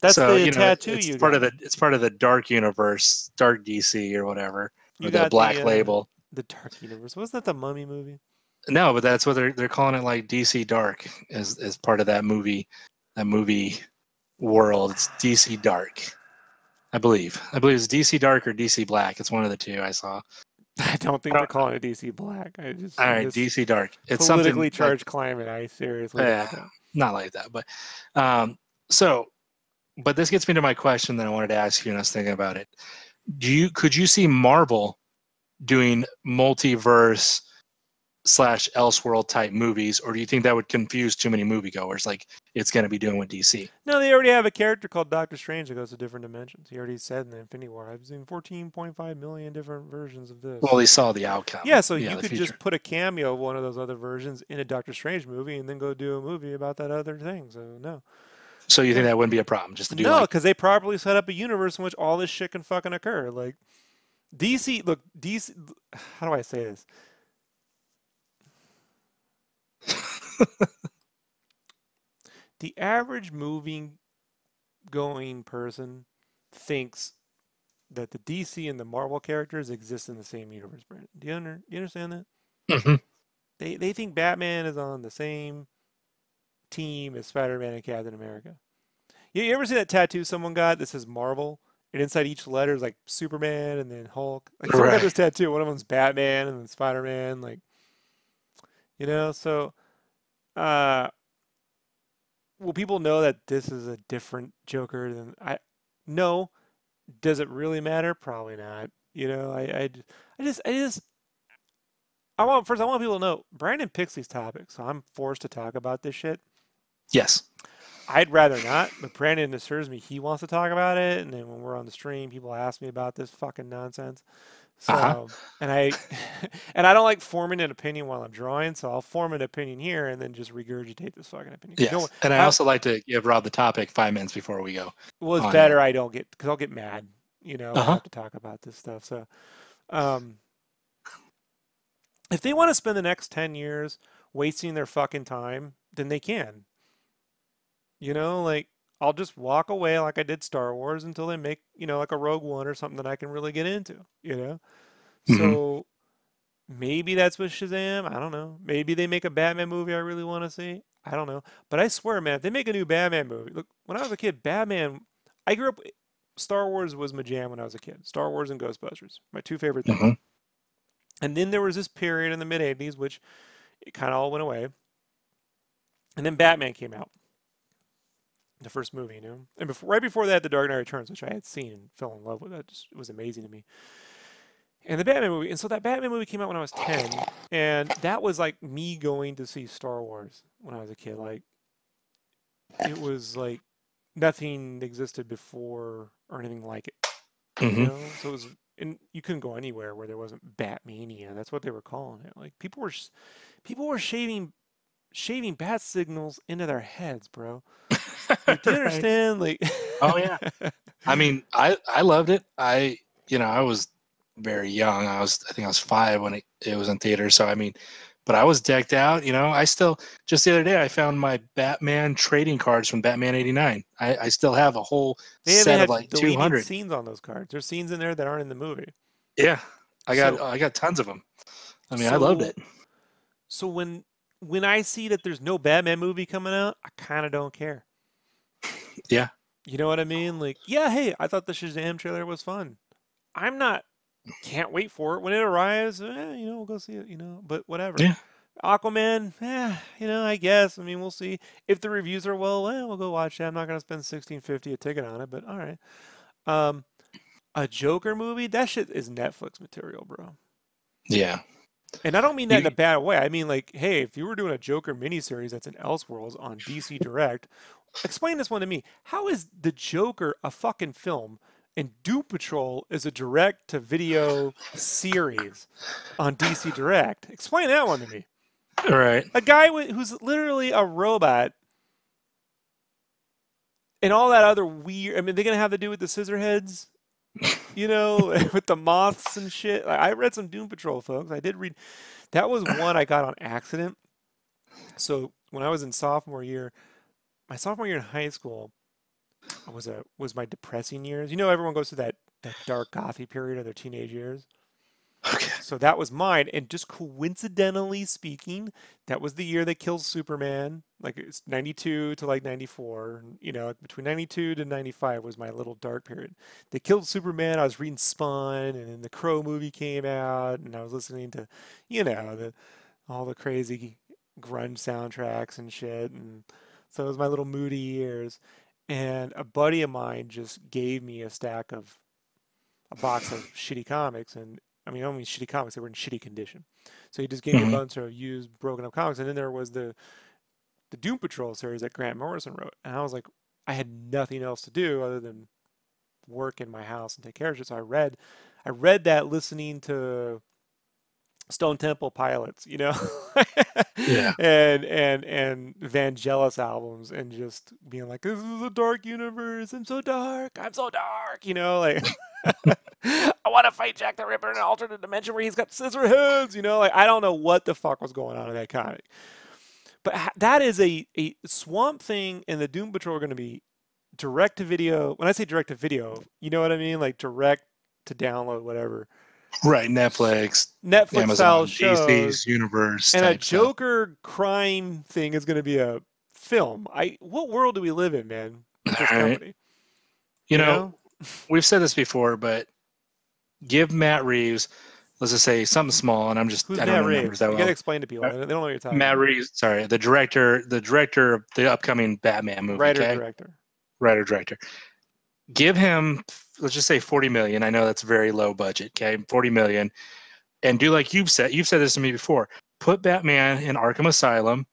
That's so, the tattoo it's part of the dark universe, dark DC or whatever. Or the black label. The dark universe. Wasn't that the Mummy movie? No, but that's what they're calling it, like DC Dark as part of that movie world. It's DC Dark, I believe it's DC Dark or DC Black. It's one of the two I saw. I don't think they're calling it DC Black. All right, DC Dark. It's politically charged climate. I seriously not like that. But but this gets me to my question that I wanted to ask you, and I was thinking about it. Could you see Marvel doing multiverse / Elseworld type movies, or do you think that would confuse too many moviegoers, like it's going to be doing with DC? No, they already have a character called Doctor Strange that goes to different dimensions. He already said in the Infinity War, I've seen 14.5 million different versions of this. Well, he saw the outcome. Yeah, so you could just put a cameo of one of those other versions in a Doctor Strange movie and then go do a movie about that other thing. So no. So you think that wouldn't be a problem just to do? No, because they properly set up a universe in which all this shit can fucking occur. Like DC, look, DC. How do I say this? The average movie-going person thinks that the DC and the Marvel characters exist in the same universe, Brandon. Do you understand that? Mm-hmm. They think Batman is on the same team as Spider-Man and Captain America. You ever see that tattoo someone got that says Marvel? And inside each letter is like Superman and then Hulk. Like someone got this tattoo. One of them's Batman and then Spider-Man. Like, you know, so... will people know that this is a different Joker than no? Does it really matter? Probably not. You know, I want people to know Brandon picks these topics, so I'm forced to talk about this shit. Yes. I'd rather not, but Brandon assures me he wants to talk about it, and then when we're on the stream, people ask me about this fucking nonsense. So, and I don't like forming an opinion while I'm drawing, so I'll form an opinion here and then just regurgitate this fucking opinion. Yes. And I also like to give Rob the topic 5 minutes before we go. Well, it's better I don't get, because I'll get mad, you know, I have to talk about this stuff. So, if they want to spend the next 10 years wasting their fucking time, then they can. You know, like, I'll just walk away like I did Star Wars until they make, you know, like a Rogue One or something that I can really get into, you know? Mm-hmm. So maybe that's with Shazam. I don't know. Maybe they make a Batman movie I really want to see. I don't know. But I swear, man, if they make a new Batman movie, look, when I was a kid, I grew up, Star Wars was my jam when I was a kid. Star Wars and Ghostbusters, my two favorite things. Mm-hmm. And then there was this period in the mid-'80s, which it kind of all went away. And then Batman came out. The first movie, you know, and right before that, The Dark Knight Returns, which I had seen and fell in love with. It was amazing to me. And the Batman movie, and so that Batman movie came out when I was 10, and that was like me going to see Star Wars when I was a kid. Like, it was like nothing existed before or anything like it. Mm-hmm. You know, so it was, and you couldn't go anywhere where there wasn't Batmania. That's what they were calling it. Like people were shaving bat signals into their heads, bro. Like, do you understand? Like, oh yeah. I mean, I loved it. I was very young. I think I was 5 when it was in theaters. So I mean, but I was decked out. You know, I still just the other day I found my Batman trading cards from Batman '89. I still have a whole set of like 200 scenes on those cards. There's scenes in there that aren't in the movie. Yeah, I got tons of them. I mean, I loved it. So when I see that there's no Batman movie coming out, I kind of don't care. Yeah. You know what I mean? Like, yeah, hey, I thought the Shazam trailer was fun. Can't wait for it. When it arrives, you know, we'll go see it, you know, but whatever. Yeah. Aquaman, I guess. I mean, we'll see. If the reviews are we'll go watch that. I'm not gonna spend $16.50 a ticket on it, but all right. Um, a Joker movie, that shit is Netflix material, bro. Yeah. And I don't mean that in a You, bad way. I mean, like, hey, if you were doing a Joker miniseries that's in Elseworlds on DC Direct, explain this one to me. How is the Joker a fucking film and Doom Patrol is a direct-to-video series on DC Direct? Explain that one to me. right. A guy who's literally a robot and all that other weird. I mean, they're gonna have to do with the scissor heads, with the moths and shit. I read some Doom Patrol, folks. I did read. That was one I got on accident. So when I was in my sophomore year in high school, was my depressing years. Everyone goes through that dark gothy period of their teenage years. Okay. So that was mine, and just coincidentally speaking, that was the year they killed Superman. Like it's 92 to like 94. Between 92 to 95 was my little dark period. They killed Superman. I was reading Spun, and then the Crow movie came out, and I was listening to, all the crazy grunge soundtracks and shit. And so it was my little moody years. And a buddy of mine just gave me a box of shitty comics, and I mean, only shitty comics. They were in shitty condition. So he just gave me a bunch of used, broken up comics. And then there was the Doom Patrol series that Grant Morrison wrote. And I was like, I had nothing else to do other than work in my house and take care of it. So I read that listening to Stone Temple Pilots, Yeah. and Vangelis albums, and just being like, this is a dark universe. I'm so dark. Like. I want to fight Jack the Ripper in an alternate dimension where he's got scissor heads, Like, I don't know what the fuck was going on in that comic. But that is a Swamp Thing and the Doom Patrol are going to be direct to video. When I say direct to video, you know what I mean? Like direct to download, whatever. Right. Netflix Amazon, style shows. DC's universe. And type a Joker crime thing is going to be a film. What world do we live in, man? With this company? You know? We've said this before, but give Matt Reeves, let's just say something small, and Who's I don't know Matt numbers Reeves? that You well. gotta explain to people. They don't know what you're talking Matt about. Reeves, sorry, the director of the upcoming Batman movie. Writer director. Give him, let's just say 40 million. I know that's very low budget. Okay, 40 million, and do like you've said. You've said this to me before. Put Batman in Arkham Asylum.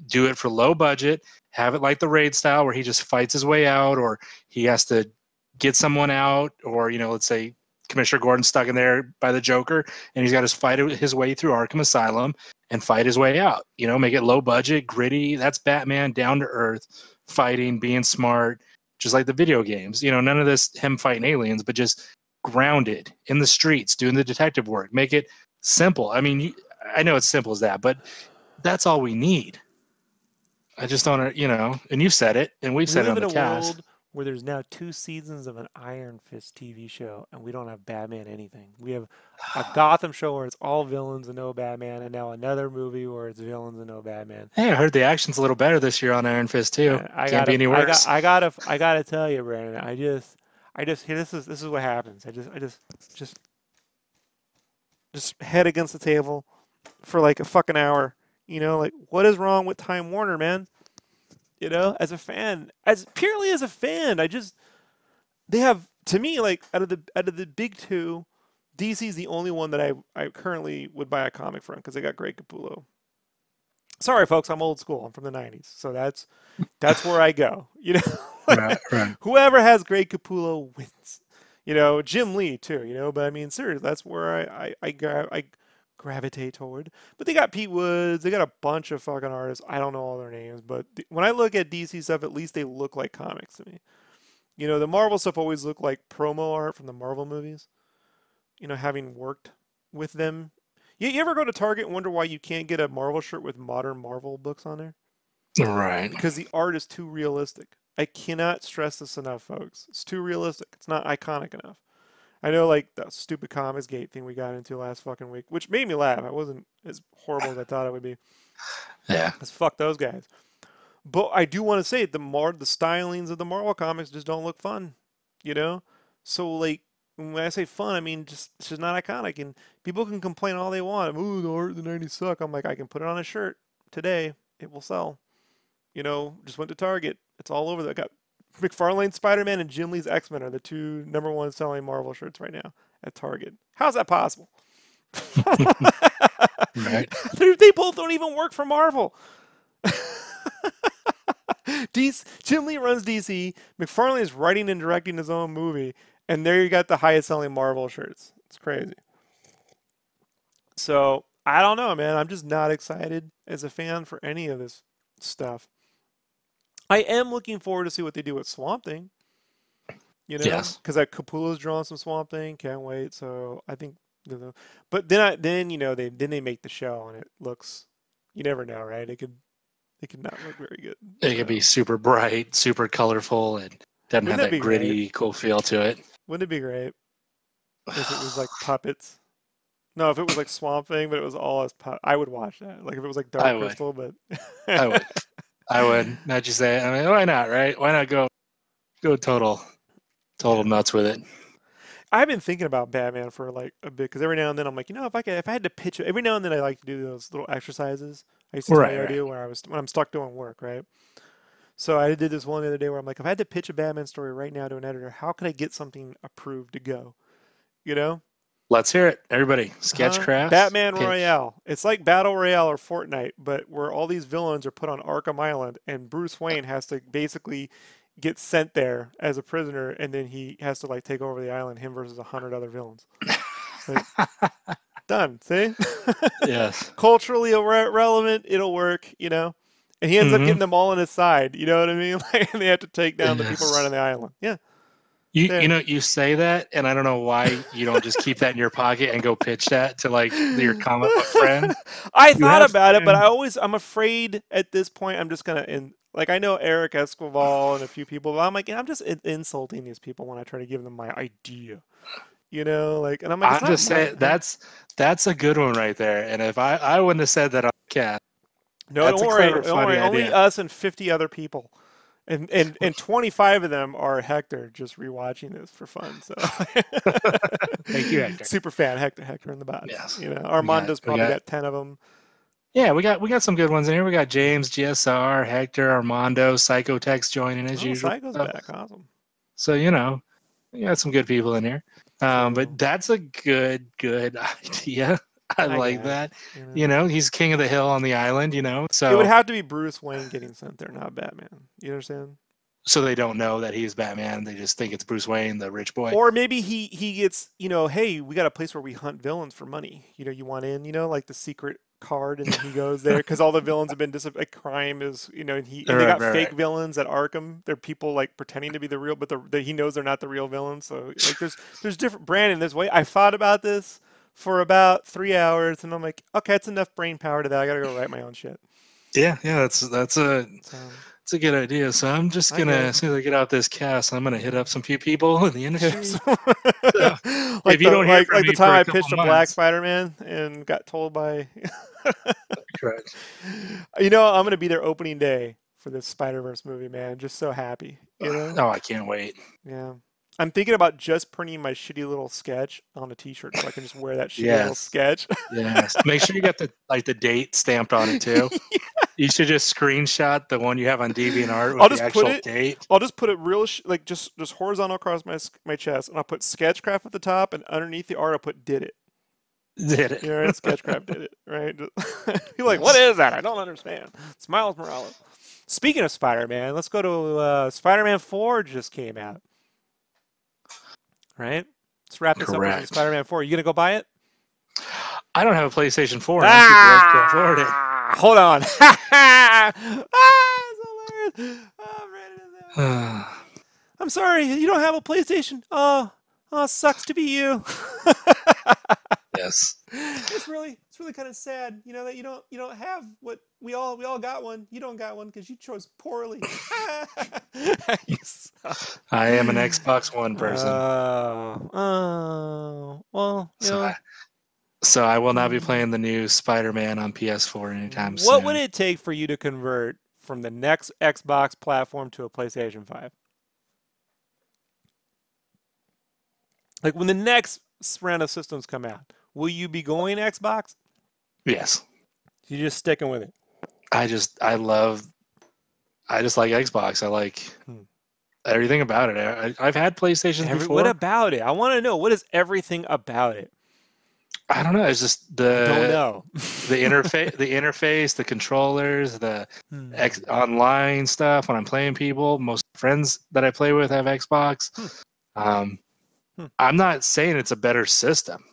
Do it for low budget. Have it like the Raid style, where he just fights his way out, or he has to get someone out, or let's say Commissioner Gordon's stuck in there by the Joker, and he's got to fight his way through Arkham Asylum and fight his way out. Make it low budget, gritty. That's Batman, down to earth, fighting, being smart, just like the video games. None of this him fighting aliens, but just grounded in the streets, doing the detective work. Make it simple. I mean, I know it's simple as that, but that's all we need. I just don't, and you said it, and we've said it on the cast. We live in a world where there's now 2 seasons of an Iron Fist TV show, and we don't have Batman anything. We have a Gotham show where it's all villains and no Batman, and now another movie where it's villains and no Batman. Hey, I heard the action's a little better this year on Iron Fist too. Can't be any worse. I gotta tell you, Brandon. I just this is what happens. I just head against the table for like a fucking hour. Like, what is wrong with Time Warner, man? As a fan, purely as a fan, they have, to me, like, out of the big two, DC's the only one that I currently would buy a comic from because they got Greg Capullo. Sorry, folks, I'm old school. I'm from the 90s, so that's where I go. Right. Whoever has Greg Capullo wins. Jim Lee too. But I mean, seriously, that's where I gravitate toward. But they got Pete Woods. They got a bunch of fucking artists. I don't know all their names, but when I look at DC stuff, at least they look like comics to me. The Marvel stuff always looked like promo art from the Marvel movies. Having worked with them. You ever go to Target and wonder why you can't get a Marvel shirt with modern Marvel books on there? Right. Because the art is too realistic. I cannot stress this enough, folks. It's too realistic. It's not iconic enough. I know, like, the stupid Comicsgate thing we got into last fucking week, which made me laugh. I wasn't as horrible as I thought it would be. Yeah. Because fuck those guys. But I do want to say the stylings of the Marvel comics just don't look fun, So, like, And when I say fun, I mean just it's just not iconic. And people can complain all they want. Ooh, the art in the '90s suck. I'm like, I can put it on a shirt today. It will sell. You know, just went to Target. It's all over. I got McFarlane's Spider-Man and Jim Lee's X-Men are the two #1 selling Marvel shirts right now at Target. How's that possible? Right. They both don't even work for Marvel. Jim Lee runs DC. McFarlane is writing and directing his own movie, and there you got the highest selling Marvel shirts. It's crazy. So I don't know, man. I'm just not excited as a fan for any of this stuff. I am looking forward to see what they do with Swamp Thing. You know, Yes. because Capullo's drawn some Swamp Thing. Can't wait. So I think, but then you know they make the show and it looks. You never know, right? It could not look very good. It could be super bright, super colorful, and doesn't have that gritty, cool feel to it. Wouldn't it be great if it was like puppets? No, if it was like Swamp Thing, but it was all as I would watch that. Like if it was like Dark Crystal, but I would. Not just say, I mean, why not, right? Why not go total nuts with it? I've been thinking about Batman for like a bit because every now and then I'm like, you know, if I had to pitch it, every now and then I like to do those little exercises. I used to tell you I do when I'm stuck doing work, right? So I did this one the other day where I'm like, if I had to pitch a Batman story right now to an editor, how could I get something approved to go? You know? Let's hear it, everybody. SketchCraft. Batman Royale. It's like Battle Royale or Fortnite, but where all these villains are put on Arkham Island, and Bruce Wayne has to basically get sent there as a prisoner, and then he has to like take over the island, him versus 100 other villains. Like, done. See? Yes. Culturally relevant. It'll work. You know. And he ends up getting them all on his side. You know what I mean? Like, and they have to take down the people running the island. Yeah. You know, you say that, and I don't know why you don't just keep that in your pocket and go pitch that to like your comic book friend. I thought about it, but I'm afraid at this point I'm just gonna like I know Eric Esquivel and a few people, but I'm like I'm just insulting these people when I try to give them my idea. You know, like, and I'm like, I'm just saying that's a good one right there. And if I wouldn't have said that on the cast, no, don't worry, only us and 50 other people. And 25 of them are Hector just rewatching this for fun. So thank you, Hector. Super fan Hector in the box. Yes. You know, Armando's probably got 10 of them. Yeah, we got some good ones in here. We got James, GSR, Hector, Armando, Psychotex joining as usual. Psycho's back, awesome. So you know, we got some good people in here. But that's a good idea. I like that. You know, he's king of the hill on the island, you know. So it would have to be Bruce Wayne getting sent there, not Batman. You understand? So they don't know that he's Batman. They just think it's Bruce Wayne, the rich boy. Or maybe he gets, you know, hey, we got a place where we hunt villains for money. You know, you want in, you know, like the secret card, and then he goes there because all the villains have been like crime is, you know, and they got fake villains at Arkham. They're people like pretending to be the real, but he knows they're not the real villains. So like there's different Brandon. This way, I thought about this for about 3 hours, and I'm like, okay, it's enough brain power to that. I gotta go write my own shit. Yeah, that's a good idea. So I'm just gonna, as soon as I get out this cast, I'm gonna hit up some few people in the industry. So, like if you don't hear from me the time I pitched a Black Spider-Man and got told by. Correct. You know, I'm gonna be there opening day for this Spider-Verse movie, man. Just so happy. You know? Oh, I can't wait. Yeah. I'm thinking about just printing my shitty little sketch on a T-shirt so I can just wear that shitty little sketch. Yes. Make sure you got the date stamped on it too. Yeah. You should just screenshot the one you have on DeviantArt with the actual date. I'll just put it real like just horizontal across my chest, and I'll put SketchCraft at the top, and underneath the art I'll put did it. Did it. You know, SketchCraft did it, right? You're like, what is that? I don't understand. It's Miles Morales. Speaking of Spider-Man, let's go to Spider-Man 4 just came out. Right? Let's wrap this up with Spider-Man 4. You going to go buy it? I don't have a PlayStation 4. And I'm too broke to afford it. Hold on. It's hilarious. I'm sorry. You don't have a PlayStation. Oh, sucks to be you. Yes. It's really kind of sad, you know, that you don't have what we all got one. You don't got one because you chose poorly. I am an Xbox One person. Well, so I will not be playing the new Spider-Man on PS4 anytime soon. What would it take for you to convert from the next Xbox platform to a PlayStation 5? Like when the next round of systems come out, will you be going Xbox? Yes. You're just sticking with it. I just like Xbox. I like Hmm. everything about it. I've had PlayStations What before. about it? I want to know, what is everything about it? I don't know. It's just I don't know. the interface, the controllers, the Hmm. online stuff. When I'm playing people, most friends that I play with have Xbox. Hmm. I'm not saying it's a better system.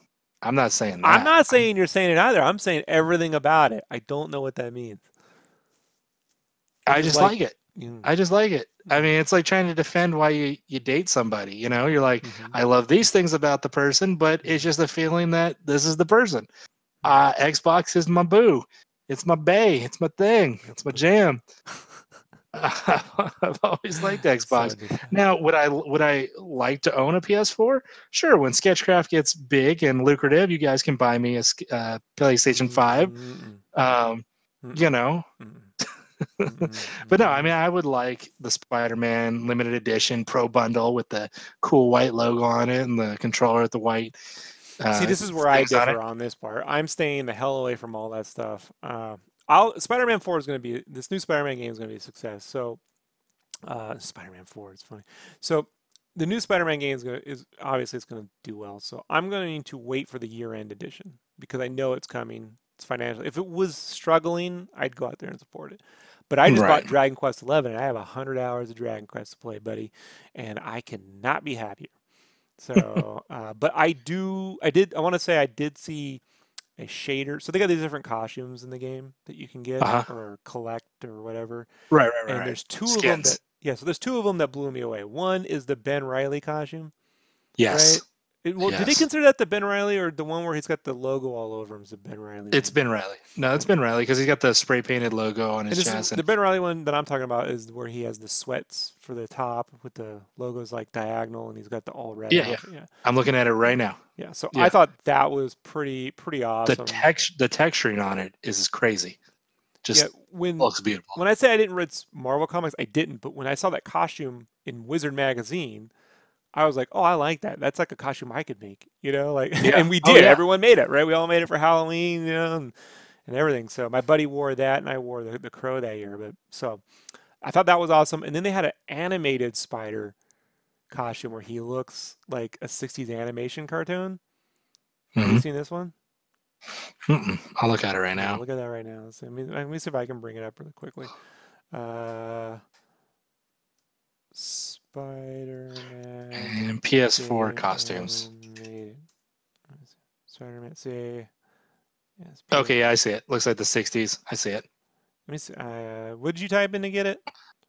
I'm not saying I'm that. not saying you're saying it either. I'm saying everything about it. I don't know what that means. I just like it. Mm. I just like it. I mean, it's like trying to defend why you date somebody. You know, you're like, Mm-hmm. I love these things about the person, but it's just a feeling that this is the person. Xbox is my boo. It's my bae. It's my thing. It's my jam. I've always liked Xbox. Now, would I like to own a PS4? Sure. When SketchCraft gets big and lucrative, you guys can buy me a PlayStation 5. You know. But no, I mean, I would like the Spider-Man limited edition Pro Bundle with the cool white logo on it and the controller with the white. See, this is where I differ on this part. I'm staying the hell away from all that stuff. Spider-Man 4 is going to be, this new Spider-Man game is going to be a success. So, Spider-Man 4, it's funny. So, the new Spider-Man game is obviously it's going to do well. So, I'm going to wait for the year-end edition because I know it's coming. It's financial. If it was struggling, I'd go out there and support it. But I just bought Dragon Quest 11, and I have 100 hours of Dragon Quest to play, buddy, and I cannot be happier. So, but I want to say I did see a shader. So they got these different costumes in the game that you can get or collect or whatever. Right. And there's two of them that, so there's two of them that blew me away. One is the Ben Reilly costume. Yes. Right? Do they consider that the Ben Reilly or the one where he's got the logo all over him is the Ben Reilly? It's Ben Reilly. No, it's Ben Reilly because he's got the spray painted logo on his chest. The Ben Reilly one that I'm talking about is where he has the sweats for the top with the logos like diagonal and he's got the all red. Yeah. I'm looking at it right now. Yeah. So I thought that was pretty awesome. The texturing on it is crazy. Just looks beautiful. When I say I didn't read Marvel comics, I didn't. But when I saw that costume in Wizard magazine, I was like, oh, I like that. That's like a costume I could make, you know, like, and we did. Everyone made it, right? We all made it for Halloween, you know, and everything. So my buddy wore that, and I wore the crow that year. But so I thought that was awesome. And then they had an animated spider costume where he looks like a '60s animation cartoon. Have you seen this one? I'll look at it right now. Look at that right now. Let me see if I can bring it up really quickly. Spider-Man and PS4 costumes. Spider-Man, see. Yes, okay, yeah, I see it. Looks like the 60s. I see it. Let me see. What did you type in to get it?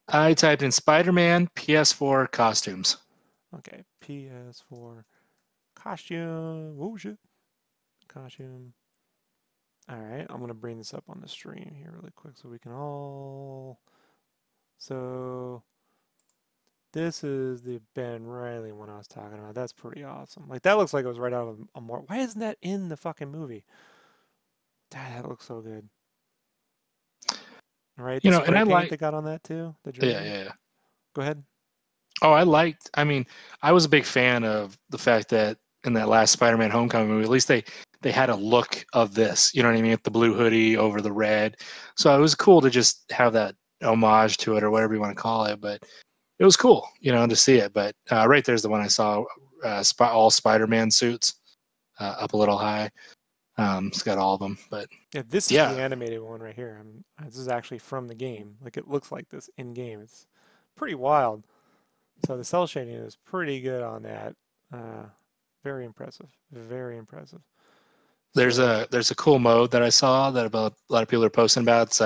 I typed in Spider-Man PS4 costumes. Okay, PS4 costume. Oh shit, costume. All right, I'm gonna bring this up on the stream here really quick so we can all. So. This is the Ben Reilly one I was talking about. That's pretty awesome. Like, that looks like it was right out of a more. Why isn't that in the fucking movie? That looks so good. All right, you know, and I like they got on that too. Yeah. Go ahead. Oh, I mean, I was a big fan of the fact that in that last Spider-Man Homecoming movie, at least they had a look of this. You know what I mean? With the blue hoodie over the red. So it was cool to just have that homage to it or whatever you want to call it, but. It was cool, you know, to see it. But right there's the one I saw, all Spider-Man suits, up a little high. It's got all of them. But this is the animated one right here. This is actually from the game. Like, it looks like this in game. It's pretty wild. So the cell shading is pretty good on that. Very impressive. Very impressive. There's a cool mode that I saw that a lot of people are posting about. It's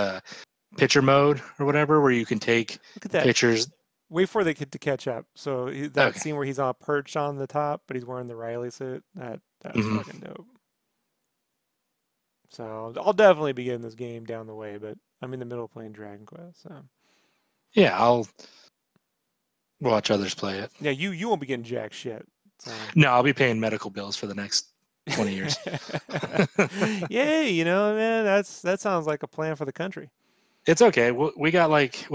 picture mode or whatever, where you can take pictures. Wait for the kid to catch up. So that scene where he's on a perch on the top, but he's wearing the Reilly suit, that's fucking dope. So I'll definitely be getting this game down the way, but I'm in the middle of playing Dragon Quest. So. Yeah, I'll watch others play it. Yeah, you won't be getting jack shit. So. No, I'll be paying medical bills for the next 20 years. Yay, you know, man, that sounds like a plan for the country. It's okay. We'll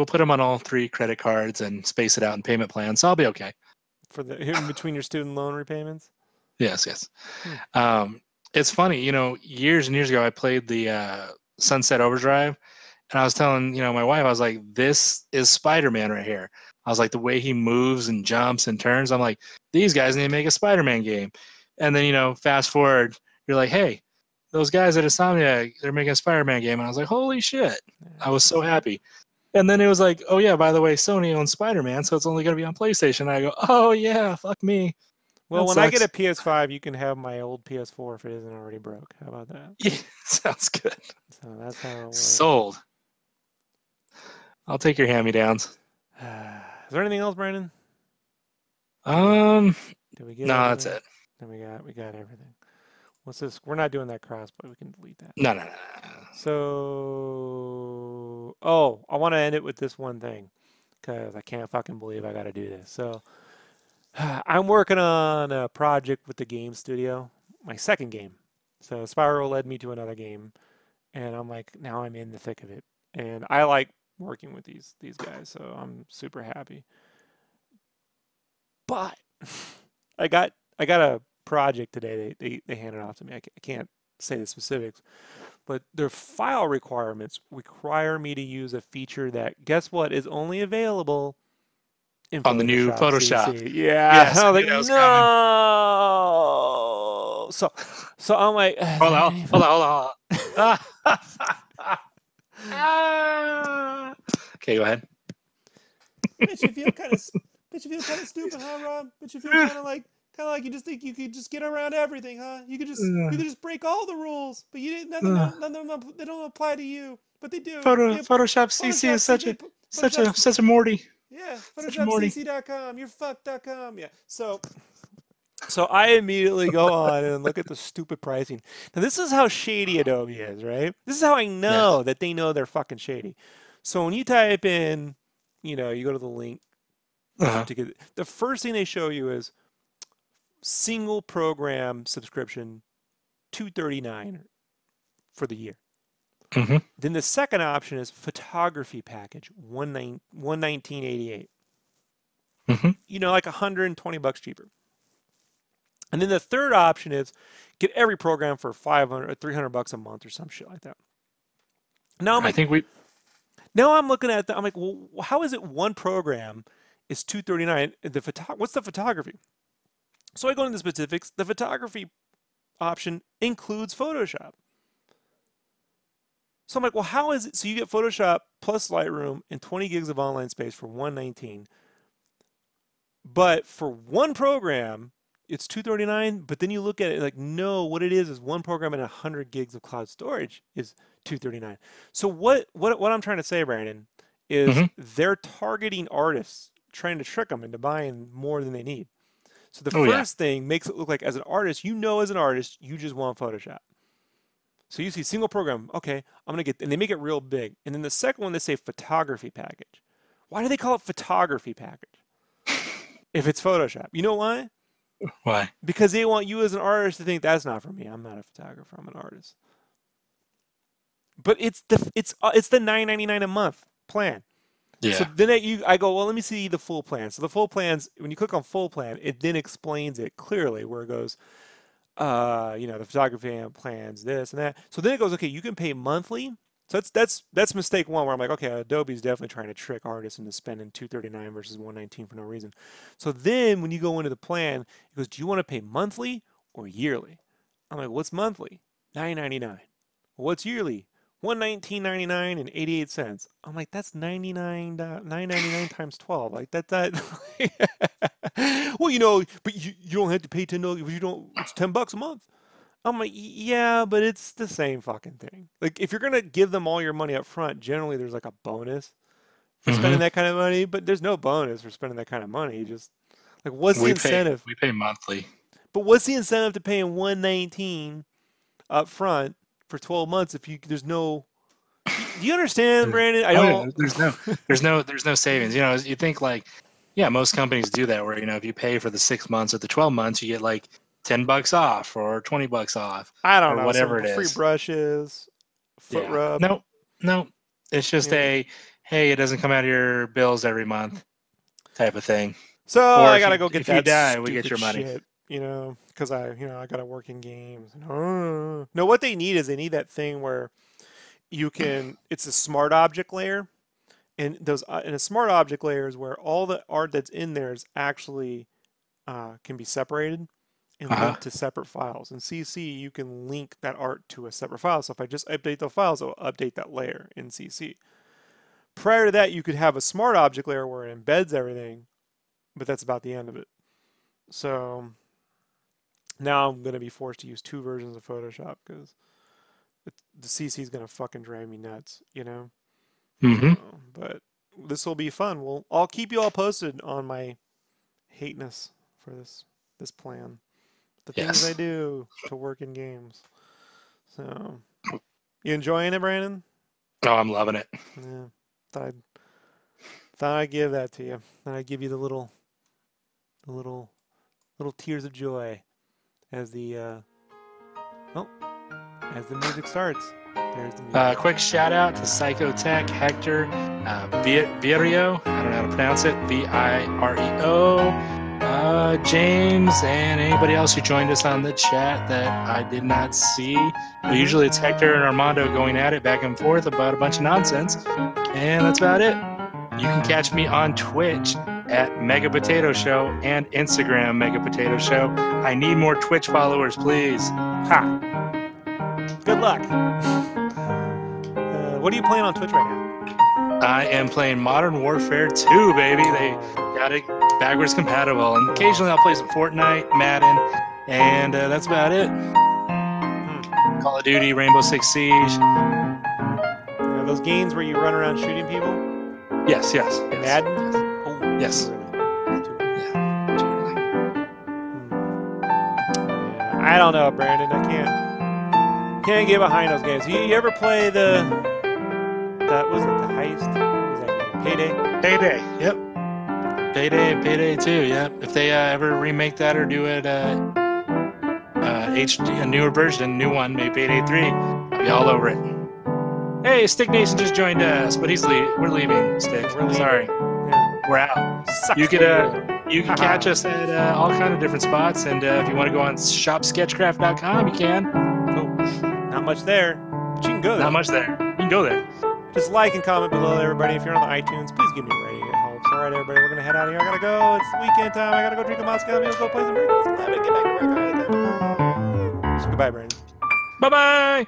put them on all 3 credit cards and space it out in payment plans, so I'll be okay. In between your student loan repayments? Yes, yes. It's funny, you know, years and years ago, I played the Sunset Overdrive, and I was telling, you know, my wife, I was like, this is Spider-Man right here. I was like, the way he moves and jumps and turns, I'm like, these guys need to make a Spider-Man game. And then, you know, fast forward, you're like, hey, those guys at Insomniac, they're making a Spider-Man game. And I was like, holy shit. I was so happy. And then it was like, oh, yeah, by the way, Sony owns Spider-Man, so it's only going to be on PlayStation. And I go, oh, yeah, fuck me. Well, when I get a PS5, you can have my old PS4 if it isn't already broke. How about that? Yeah, sounds good. So that's how it works. Sold. I'll take your hand-me-downs. Is there anything else, Brandon? Did we get no, that's it. Then we got everything. What's this? We're not doing that cross, but we can delete that. No. So, I want to end it with this one thing because I can't fucking believe I got to do this. So, I'm working on a project with the game studio, my second game. So Spiral led me to another game, and I'm like, now I'm in the thick of it, and I like working with these guys, so I'm super happy. But I got a project today. They handed off to me. I can't say the specifics, but their file requirements require me to use a feature that, guess what, is only available on the new Photoshop. CC. Yeah. Yes, I was like, no. So I'm like, hold on. Okay, go ahead. Bet you feel kind of stupid, huh, Rob? Bet you feel kind of like you just think you could just get around everything, huh? You could just break all the rules, but you didn't. None of them, they don't apply to you, but they do. Photoshop CC is such a Morty. Yeah, PhotoshopCC.com, you're fucked.com. Yeah. So I immediately go on and look at the stupid pricing. Now, this is how shady Adobe is, right? This is how I know that they know they're fucking shady. So when you type in, you know, you go to the link, the first thing they show you is single program subscription, $239 for the year. Mm-hmm. Then the second option is photography package, $119.88. Mm-hmm. You know, like $120 cheaper. And then the third option is get every program for $500 or $300 a month or some shit like that. Now Now I'm looking at that. I'm like, well, how is it one program is $239? What's the photography? So I go into the specifics. The photography option includes Photoshop. So I'm like, well, how is it? So you get Photoshop plus Lightroom and 20 gigs of online space for $119. But for one program, it's $239. But then you look at it like, no, what it is one program and 100 gigs of cloud storage is $239. So what I'm trying to say, Brandon, is they're targeting artists, trying to trick them into buying more than they need. So the first thing makes it look like, as an artist, you just want Photoshop. So you see single program, okay, I'm going to get, and they make it real big. And then the second one, they say photography package. Why do they call it photography package if it's Photoshop? You know why? Why? Because they want you as an artist to think that's not for me. I'm not a photographer. I'm an artist. But it's the $9.99 a month plan. Yeah. So then I go, well, let me see the full plan. So the full plans, when you click on full plan, it then explains it clearly where it goes, you know, the photography plans, this and that. So then it goes, okay, you can pay monthly. So that's mistake one, where I'm like, okay, Adobe's definitely trying to trick artists into spending $239 versus $119 for no reason. So then when you go into the plan, it goes, do you want to pay monthly or yearly? I'm like, what's monthly? $9.99. What's yearly? $119.99 and 88 cents. I'm like, that's $9.99 times 12. Like that. Well, you know, but you don't have to pay $10. You don't. It's $10 a month. I'm like, yeah, but it's the same fucking thing. Like, if you're gonna give them all your money up front, generally there's like a bonus for spending that kind of money, but there's no bonus for spending that kind of money. You just like, what's the incentive? We pay monthly. But what's the incentive to paying $119 up front for 12 months if there's no? Do you understand, Brandon? I don't. There's no savings. You know, you think like, yeah, most companies do that where, you know, if you pay for the 6 months or the 12 months, you get like $10 off or $20 off. I don't know, whatever it is. Free brushes, foot rub. No. It's just hey, it doesn't come out of your bills every month type of thing. So or I gotta go get if that. If you die, we get your money. Shit. you know, because I got to work in games. No, what they need is they need that thing where you can. It's a smart object layer, and those and a smart object layer is where all the art that's in there is actually can be separated and linked to separate files. In CC, you can link that art to a separate file. So if I just update the files, it'll update that layer in CC. Prior to that, you could have a smart object layer where it embeds everything, but that's about the end of it. So now I'm going to be forced to use 2 versions of Photoshop because the CC is going to fucking drive me nuts, you know? But this will be fun. I'll keep you all posted on my hateness for this plan. The things I do to work in games. So, you enjoying it, Brandon? Oh, I'm loving it. Yeah. Thought I'd give that to you. Thought I'd give you the little tears of joy as the music starts. There's the music. Quick shout out to Psychotech, Hector, Virio, I don't know how to pronounce it, Vireo, James, and anybody else who joined us on the chat that I did not see. But usually it's Hector and Armando going at it back and forth about a bunch of nonsense. And that's about it. You can catch me on Twitch at Mega Potato Show and Instagram Mega Potato Show. I need more Twitch followers, please. Ha! Good luck. What are you playing on Twitch right now? I am playing Modern Warfare 2, baby. They got it backwards compatible. And occasionally I'll play some Fortnite, Madden, and that's about it. Call of Duty, Rainbow Six Siege. Yeah, those games where you run around shooting people? Yes. Madden? Yes. I don't know, Brandon. I can't get behind those games. You ever play that was it the heist? What was that game? Payday. Yep. Payday 2. Yep. If they ever remake that or do it HD, a newer version, new one, maybe Payday 3, I'll be all over it. Hey, Stick Nation just joined us, but we're leaving. Stick. Sorry. Yeah. We're out. Sucks. You can catch us at all kind of different spots, and if you want to go on shopsketchcraft.com, you can. Oh, not much there, but you can go there. Not much there. You can go there. Just like and comment below, everybody. If you're on the iTunes, please give me a rating. It helps. All right, everybody, we're gonna head out of here. I gotta go. It's weekend time. I gotta go drink a Moscow. Let's go play some Rick. Get back to work. So goodbye, Brandon. Bye-bye.